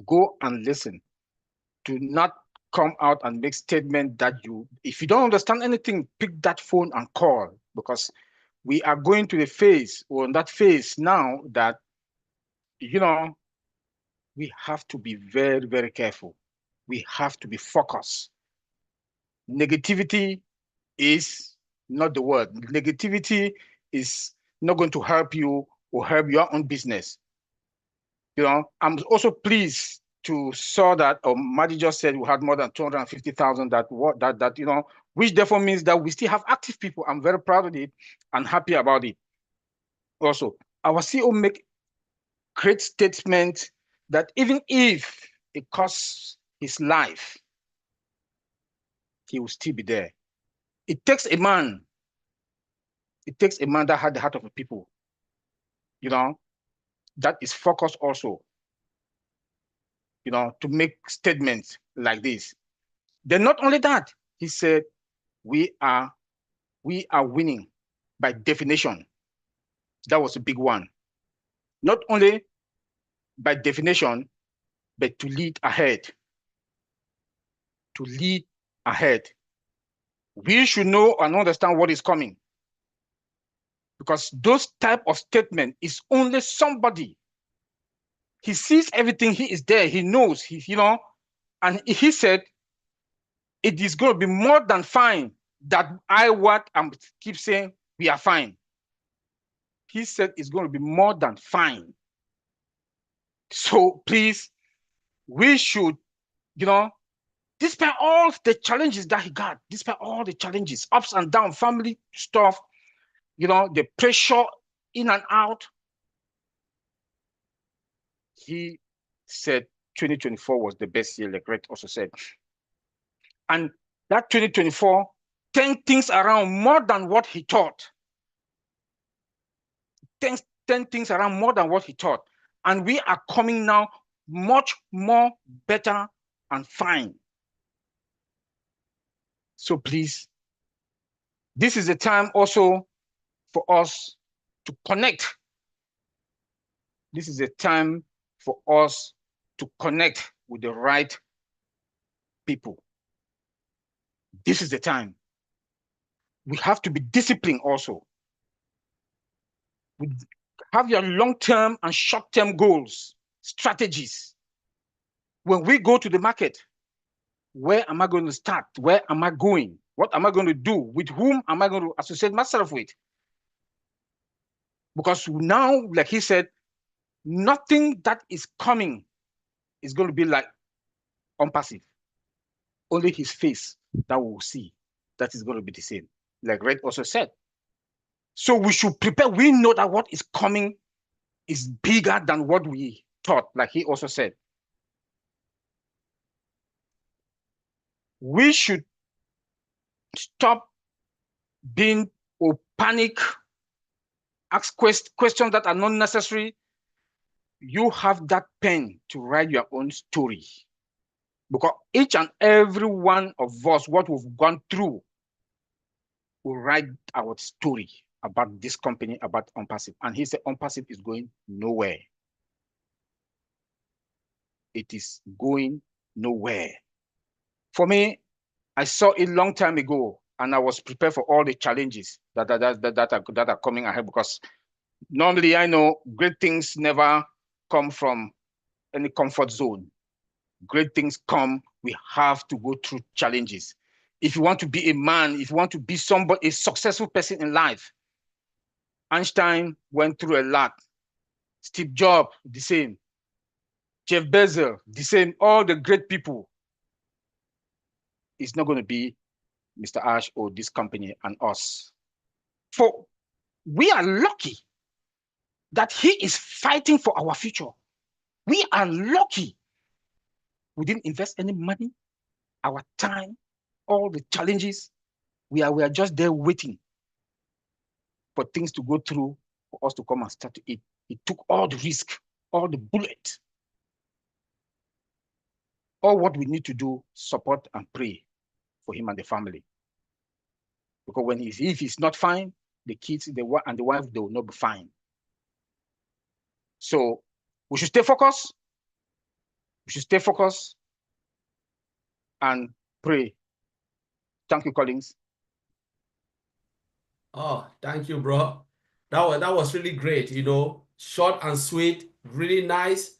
Go and listen. Do not come out and make statement that if you don't understand anything, pick that phone and call, because we are going to the phase, or in that phase now, that we have to be very, very careful. We have to be focused. Negativity is not the word. Negativity is not going to help you or help your own business. I'm also pleased to saw that Maddie just said we had more than 250,000 which therefore means that we still have active people. I'm very proud of it and happy about it. Also, our CEO make great statement that even if it costs his life, he will still be there. It takes a man. It takes a man that had the heart of the people, that is focused also, to make statements like this. Then not only that, he said, we are winning by definition. That was a big one. Not only by definition, but to lead ahead. To lead ahead. We should know and understand what is coming. Because those type of statement is only somebody. He sees everything, he is there, he knows, and he said, it is going to be more than fine that I'm keep saying we are fine. He said it's going to be more than fine. So please, we should, despite all the challenges that he got, despite all the challenges, ups and downs, family stuff, the pressure in and out, he said 2024 was the best year, like Greg also said. And that 2024 turned things around more than what he thought. 10 things around more than what he thought. And we are coming now much more better and fine. So please, this is a time also for us to connect. This is a time for us to connect with the right people. This is the time. We have to be disciplined also. We have your long-term and short-term goals, strategies. When we go to the market, where am I going to start? Where am I going? What am I going to do? With whom am I going to associate myself with? Because now, like he said, nothing that is coming is going to be like ONPASSIVE. Only his face that we will see, that is going to be the same. Like Red also said. So we should prepare. We know that what is coming is bigger than what we thought, like he also said. We should stop being or panic, ask questions that are not necessary. you have that pen to write your own story. Because each and every one of us, what we've gone through, will write our story about this company, about ONPASSIVE. And he said ONPASSIVE is going nowhere. It is going nowhere. For me, I saw it a long time ago, and I was prepared for all the challenges that are coming ahead, because normally I know great things never come from any comfort zone. Great things come, we have to go through challenges. If you want to be a man, if you want to be somebody, a successful person in life, Einstein went through a lot. Steve Jobs, the same. Jeff Bezos, the same. All the great people. It's not going to be Mr. Ash or this company and us. For we are lucky that he is fighting for our future. We are lucky. We didn't invest any money, our time, all the challenges. We are just there waiting for things to go through for us to come and start to eat. He took all the risk, all the bullet. All what we need to do, support and pray for him and the family. Because when if he's not fine, the kids, and the wife, they will not be fine. So we should stay focused. We should stay focused and pray. Thank you, Collins. Oh, thank you, bro. That was really great, you know, short and sweet, really nice.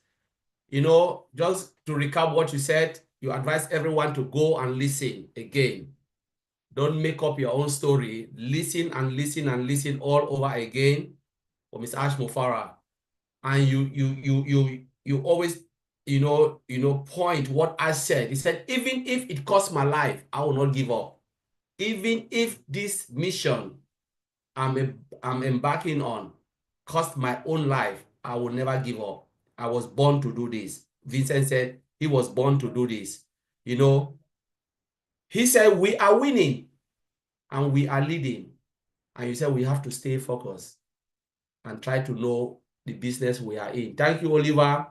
You know, just to recap what you said, you advise everyone to go and listen again. Don't make up your own story. Listen and listen and listen all over again for Mr. Ash Mufara. And you always, point what Ash said. He said, even if it costs my life, I will not give up. Even if this mission I'm embarking on cost my own life, I will never give up. I was born to do this. Vincent said he was born to do this. You know, he said we are winning and we are leading. And you said we have to stay focused and try to know the business we are in. Thank you, Oliver.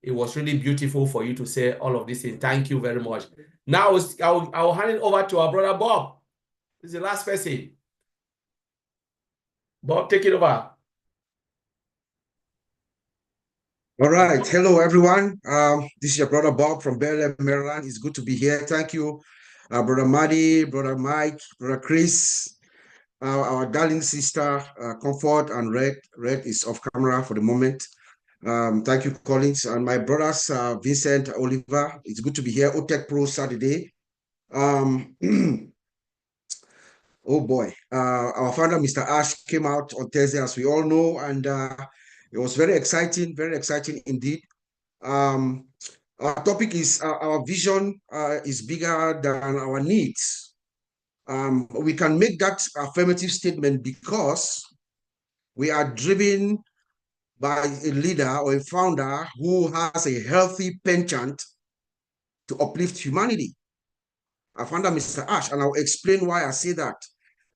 It was really beautiful for you to say all of these things. Thank you very much. Now I'll hand it over to our brother Bob. This is the last person. Bob, take it over. All right. Hello, everyone. This is your brother Bob from Bel Air, Maryland. It's good to be here. Thank you, Brother Maddie, Brother Mike, Brother Chris, our darling sister, Comfort, and Red. Red is off camera for the moment. Thank you, Collins. And my brothers, Vincent, Oliver. It's good to be here. OTECH Pro Saturday. Oh boy, our founder, Mr. Ash, came out on Thursday, as we all know, and it was very exciting indeed. Our topic is our vision is bigger than our needs. We can make that affirmative statement because we are driven by a leader or a founder who has a healthy penchant to uplift humanity. Our founder, Mr. Ash, and I'll explain why I say that.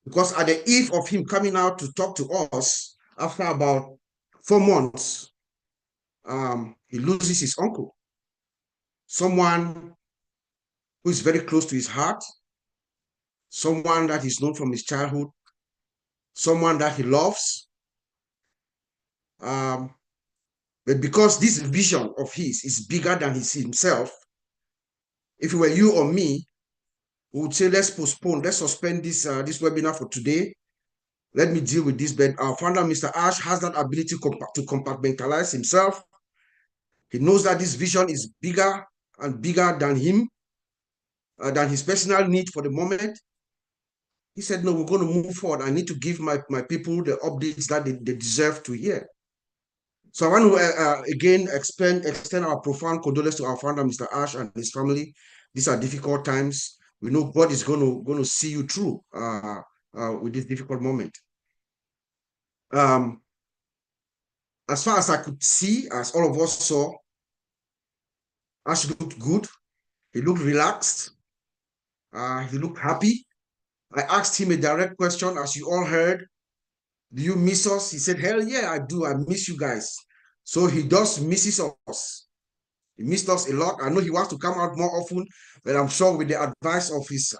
Because at the eve of him coming out to talk to us, after about 4 months, he loses his uncle, someone who is very close to his heart, someone that is known from his childhood, someone that he loves. But because this vision of his is bigger than himself, if it were you or me, we would say, let's postpone, let's suspend this webinar for today. Let me deal with this. But our founder, Mr. Ash, has that ability to compartmentalize himself. He knows that this vision is bigger and bigger than him, than his personal need for the moment. He said, no, we're going to move forward. I need to give my people the updates that they deserve to hear. So I want to, again, extend our profound condolences to our founder, Mr. Ash, and his family. These are difficult times. We know God is going to see you through with this difficult moment. As far as I could see, as all of us saw, Ash looked good. He looked relaxed. He looked happy. I asked him a direct question, as you all heard. Do you miss us? He said, hell yeah, I do. I miss you guys. So he does misses us. He missed us a lot. I know he wants to come out more often, but I'm sure with the advice of his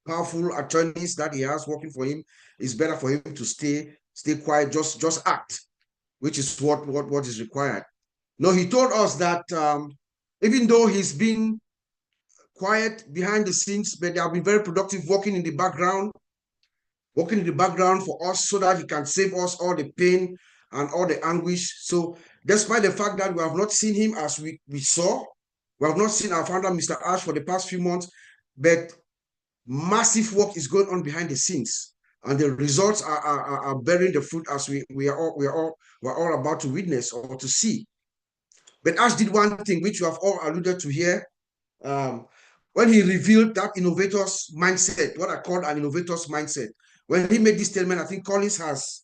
powerful attorneys that he has working for him, it's better for him to stay quiet, just act, which is what is required. No, he told us that even though he's been quiet behind the scenes, but they have been very productive working in the background for us so that he can save us all the pain and all the anguish. So despite the fact that we have not seen him as we saw, we have not seen our founder, Mr. Ash, for the past few months, but massive work is going on behind the scenes. And the results are bearing the fruit as we're all about to witness or to see. But Ash did one thing which you have all alluded to here. When he revealed that innovator's mindset, what I call an innovator's mindset, when he made this statement, I think Collins has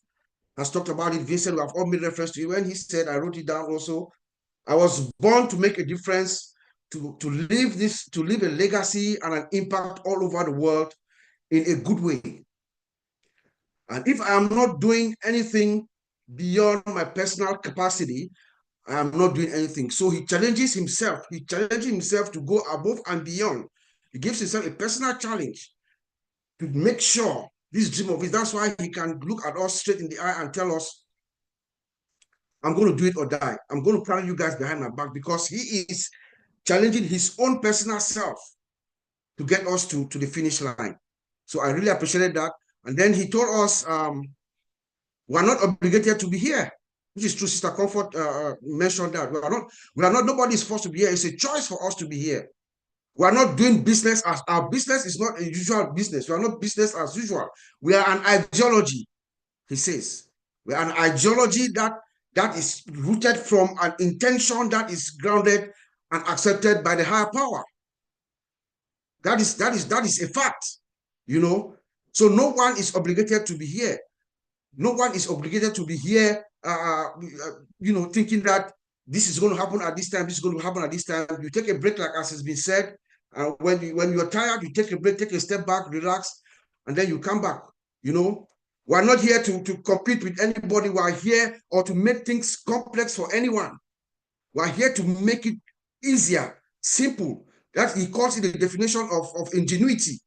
talked about it. Vincent, we have all made reference to it. When he said, I wrote it down also, I was born to make a difference, to leave a legacy and an impact all over the world in a good way. And if I am not doing anything beyond my personal capacity, I am not doing anything. So he challenges himself. He challenges himself to go above and beyond. He gives himself a personal challenge to make sure this dream of his, that's why he can look at us straight in the eye and tell us, I'm going to do it or die. I'm going to plant you guys behind my back, because he is challenging his own personal self to get us to the finish line. So I really appreciated that. And then he told us we're not obligated to be here, which is true. Sister Comfort mentioned that. We are not, nobody is forced to be here. It's a choice for us to be here. We are not doing business as, our business is not a usual business. We are not business as usual. We are an ideology, he says. We are an ideology that is rooted from an intention that is grounded and accepted by the higher power. That is a fact, you know. So no one is obligated to be here. No one is obligated to be here, you know, thinking that this is going to happen at this time, this is going to happen at this time. You take a break, like as has been said. When you're tired, you take a break, take a step back, relax, and then you come back. You know, we're not here to compete with anybody. We're here or to make things complex for anyone. We're here to make it easier, simple. That he calls it the definition of ingenuity.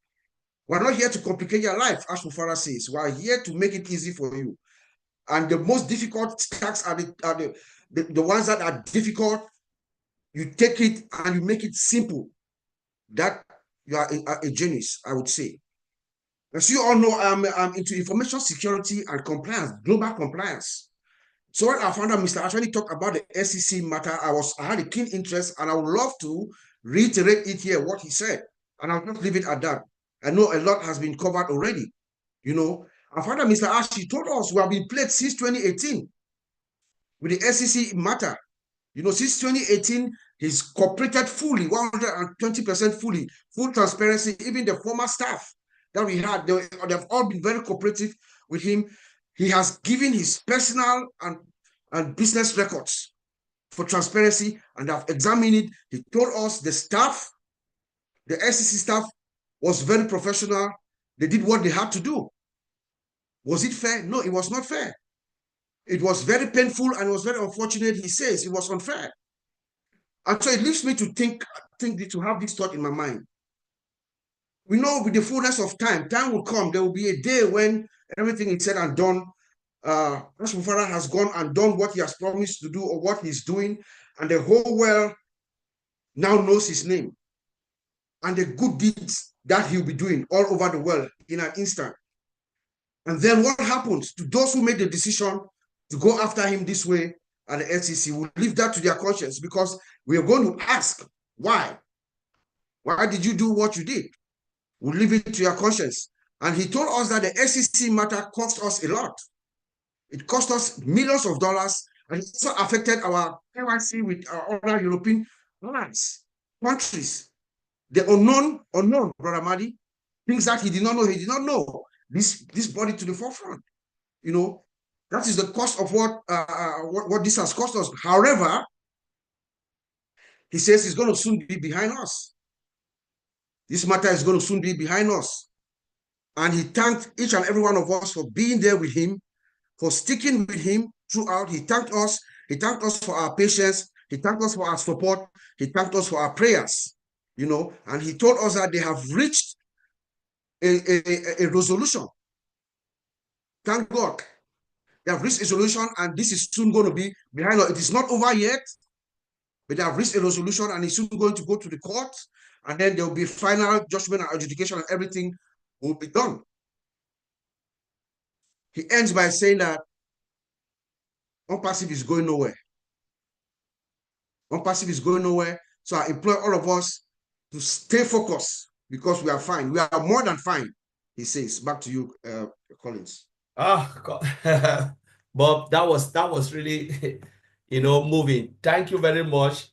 We're not here to complicate your life, as Mufara says. We're here to make it easy for you. And the most difficult tasks are the ones that are difficult. You take it and you make it simple. That you are a genius, I would say. As you all know, I'm into information security and compliance, global compliance. So when our founder, Mr. Actually, talked about the SEC matter, I had a keen interest, and I would love to reiterate it here, what he said. And I'll just leave it at that. I know a lot has been covered already. You know, our founder, Mr. Ashi, told us we have been plagued since 2018 with the SEC matter. You know, since 2018, he's cooperated fully, 120% fully, full transparency. Even the former staff that we had, they've all been very cooperative with him. He has given his personal and business records for transparency, and I've examined it. He told us the staff, the SEC staff, was very professional. They did what they had to do. Was it fair? No, it was not fair. It was very painful and it was very unfortunate. He says it was unfair. And so it leaves me to think to have this thought in my mind. We know with the fullness of time, time will come. There will be a day when everything is said and done. Mufara has gone and done what he has promised to do or what he's doing, and the whole world now knows his name and the good deeds that he'll be doing all over the world in an instant. And then what happens to those who made the decision to go after him this way at the SEC? We'll leave that to their conscience, because we are going to ask why. Why did you do what you did? We'll leave it to your conscience. And he told us that the SEC matter cost us a lot. It cost us millions of dollars, and it also affected our KYC with our other European countries. The unknown, Brother Madi, things that he did not know. This brought it to the forefront. You know, that is the cost of what this has cost us. However, he says it's going to soon be behind us. This matter is going to soon be behind us. And he thanked each and every one of us for being there with him, for sticking with him throughout. He thanked us. He thanked us for our patience. He thanked us for our support. He thanked us for our prayers, and he told us that they have reached a resolution. Thank God. They have reached a solution, and this is soon going to be behind us. It is not over yet, but they have reached a resolution, and it's soon going to go to the court, and then there will be final judgment and adjudication, and everything will be done. He ends by saying that ONPASSIVE is going nowhere. ONPASSIVE is going nowhere. So I implore all of us to stay focused because we are fine. We are more than fine, he says. Back to you, Collins. God. Bob, that was really, moving. Thank you very much.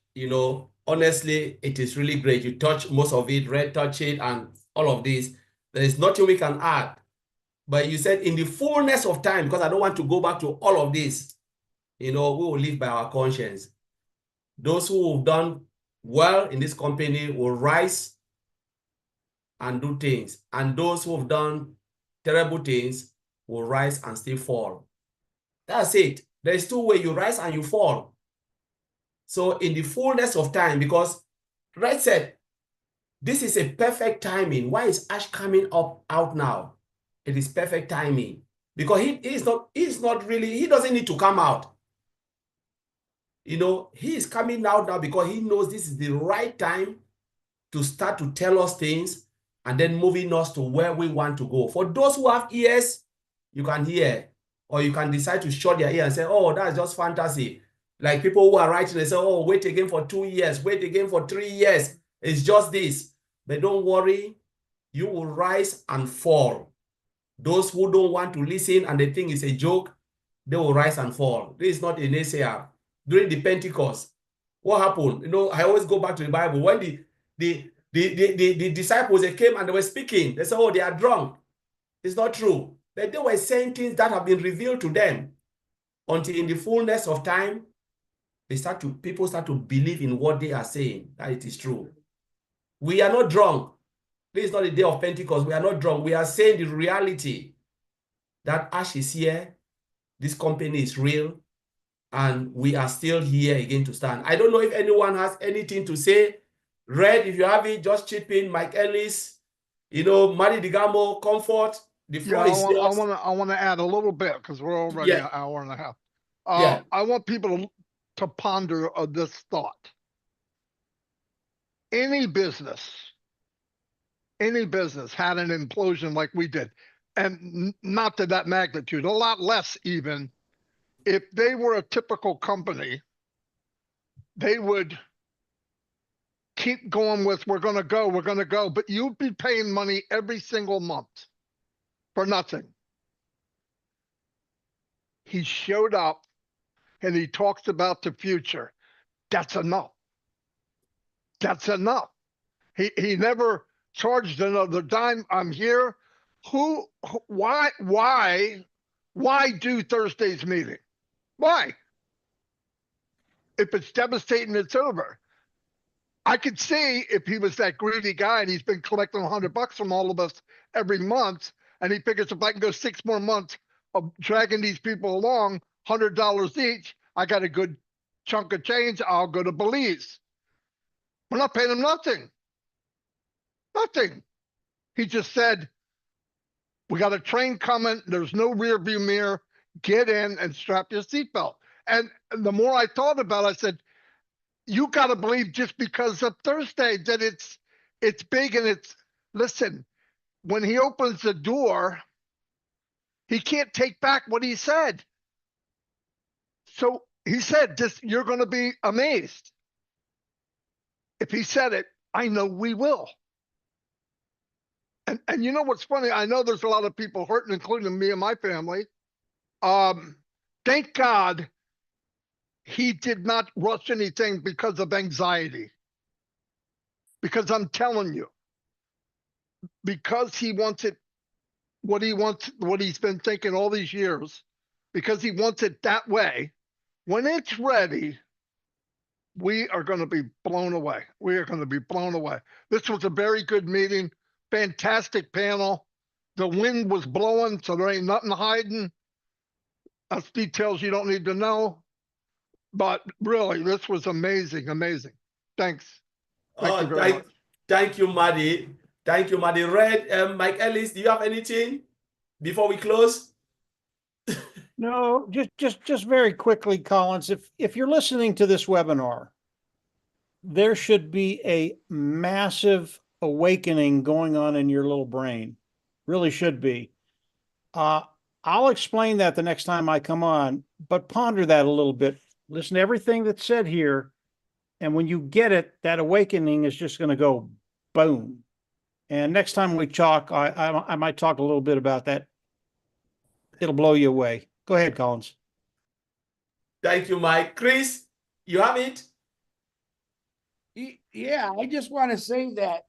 Honestly, it is really great. You touch most of it, Red touch it, and all of this. There is nothing we can add. But you said in the fullness of time, because I don't want to go back to all of this, we will live by our conscience. Those who have done well in this company will rise and do things. And those who have done terrible things will rise and still fall. That's it. There's two ways: you rise and you fall. So in the fullness of time, because Red said, this is a perfect timing. Why is Ash coming out now? It is perfect timing. Because he doesn't need to come out. He is coming out now because he knows this is the right time to start to tell us things and then moving us to where we want to go. For those who have ears, you can hear, or you can decide to shut their ear and say, oh, that's just fantasy. Like people who are writing, they say, oh, wait again for 2 years, wait again for 3 years. It's just this. But don't worry, you will rise and fall. Those who don't want to listen and they think it's a joke, they will rise and fall. This is not a naysayer. During the Pentecost, what happened? I always go back to the Bible. When the disciples, they came and they were speaking, they said, oh, they are drunk. It's not true. But they were saying things that have been revealed to them until in the fullness of time, people start to believe in what they are saying, that it is true. We are not drunk. This is not the day of Pentecost. We are not drunk. We are saying the reality that Ash is here. This company is real. And we are still here again to stand. I don't know if anyone has anything to say. Red, if you have it, just chip in. Mike Ellis, Mari Digamo, Comfort. The floor is yours. I want to add a little bit because we're already an hour and a half. I want people to ponder this thought. Any business had an implosion like we did, and not to that magnitude, a lot less even. If they were a typical company, they would keep going with, we're going to go, but you'd be paying money every single month for nothing. He showed up and he talks about the future. That's enough. That's enough. He never charged another dime. I'm here. Why do Thursday's meeting? Why? If it's devastating, it's over. I could see if he was that greedy guy and he's been collecting $100 from all of us every month, and he figures if I can go 6 more months of dragging these people along, $100 each, I got a good chunk of change, I'll go to Belize. We're not paying him nothing. Nothing. He just said, we got a train coming, there's no rear view mirror, get in and strap your seatbelt. And the more I thought about it, I said, you got to believe just because of Thursday that it's big and listen, when he opens the door, he can't take back what he said. So he said, you're going to be amazed. If he said it, I know we will. And you know what's funny? I know there's a lot of people hurting, including me and my family. Thank God he did not rush anything because of anxiety. Because I'm telling you, because he wants it, what he's been thinking all these years, because he wants it that way, when it's ready, we are going to be blown away. We are going to be blown away. This was a very good meeting, fantastic panel. The wind was blowing, so there ain't nothing hiding. That's details you don't need to know. but really, this was amazing, amazing. Thanks. Thank you very much. Thank you, Maddie. Thank you, Maddie. Red, Mike Ellis, do you have anything before we close? No, just very quickly, Collins, if you're listening to this webinar, there should be a massive awakening going on in your little brain. Really should be. I'll explain that the next time I come on, but ponder that a little bit. Listen to everything that's said here. And when you get it, that awakening is just going to go boom. And next time we talk, I might talk a little bit about that. It'll blow you away. Go ahead, Collins. Thank you, Mike. Chris, you have it? Yeah, I just want to say that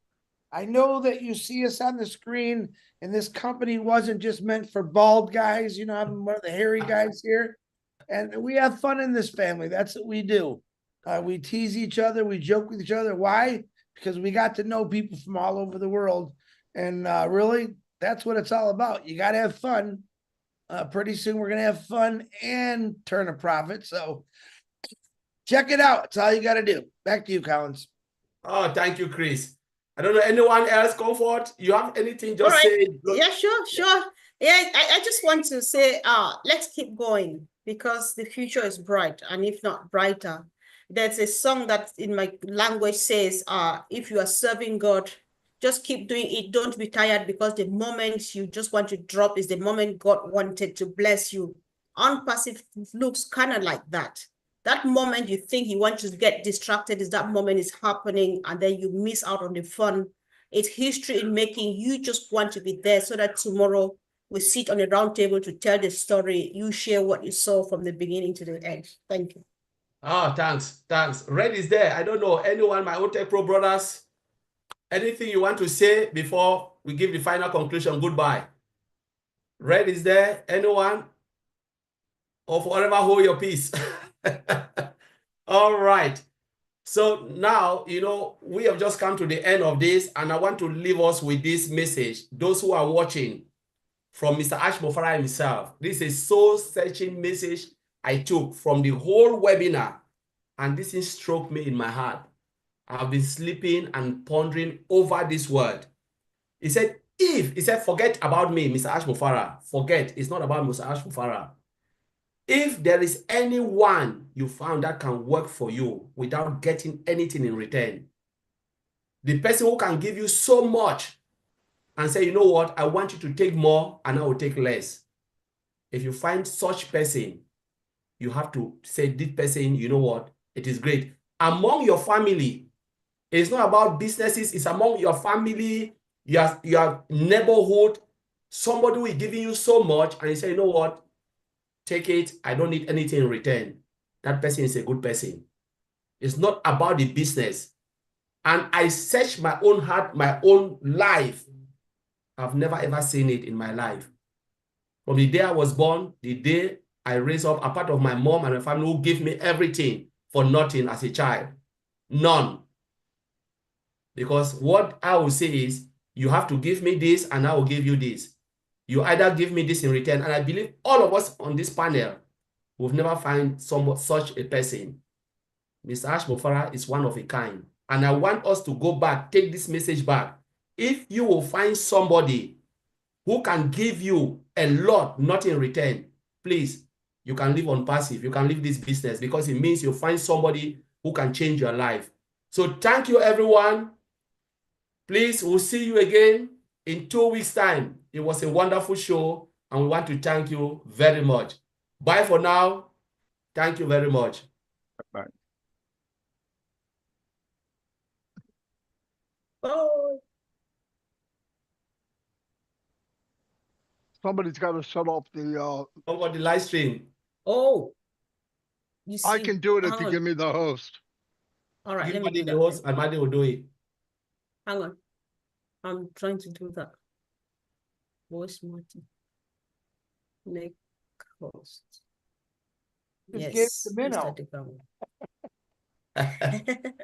I know that you see us on the screen, and this company wasn't just meant for bald guys. You know, I'm one of the hairy guys here, and we have fun in this family. That's what we do. We tease each other. We joke with each other. Why? Because we got to know people from all over the world, and really, that's what it's all about. You got to have fun. Pretty soon, we're gonna have fun and turn a profit. So check it out. That's all you got to do. Back to you, Collins. Oh, thank you, Chris. I don't know anyone else. Comfort, you have anything? Just All right. say. Yeah, sure. Yeah, I just want to say, let's keep going because the future is bright, and if not brighter. There's a song that in my language says, if you are serving God, just keep doing it. Don't be tired, because the moment you just want to drop is the moment God wanted to bless you. ONPASSIVE looks kind of like that. That moment you think you want to get distracted is that moment is happening, and then you miss out on the fun. It's history in making. You just want to be there so that tomorrow we sit on a round table to tell the story. You share what you saw from the beginning to the end. Thank you. Oh, thanks. Red is there. I don't know anyone, my OTECH Pro brothers. Anything you want to say before we give the final conclusion? Goodbye. Red is there. Anyone? Or forever hold your peace. All right. So now, we have just come to the end of this, and I want to leave us with this message. Those who are watching, from Mr. Ash Mofara himself. This is a soul-searching message I took from the whole webinar, and this thing struck me in my heart. I've been sleeping and pondering over this word. He said, forget about me, Mr. Ash Mofara. Forget, it's not about Mr. Ash Mofara. If there is anyone you found that can work for you without getting anything in return, the person who can give you so much and say, you know what, I want you to take more and I will take less. If you find such person, you have to say, this person, you know what, it is great. Among your family, it's not about businesses, it's among your family, your neighborhood, somebody who is giving you so much and you say, you know what, take it, I don't need anything in return. That person is a good person. It's not about the business. And I search my own heart, my own life. I've never ever seen it in my life. From the day I was born, the day I raised up, a part of my mom and my family who gave me everything for nothing as a child. None. Because what I will say is, you have to give me this and I will give you this. You either give me this in return, and I believe all of us on this panel will never find such a person. Mr. Ash Mofara is one of a kind. And I want us to go back, take this message back. If you will find somebody who can give you a lot, not in return, please, you can live on passive. You can leave this business, because it means you find somebody who can change your life. So thank you, everyone. Please, we'll see you again in 2 weeks' time. It was a wonderful show, and we want to thank you very much. Bye for now. Thank you very much. Bye. Oh. Somebody's got to shut off the. Over the live stream. Oh. You see, I can do it if hang you on. give me the host. All right, Give let me Maddie do the that. host, and Maddie will do it. Hang on. I'm trying to do that. Voice Martin. Make host. Just gave Yes, the minnow. Mr. DeGrom.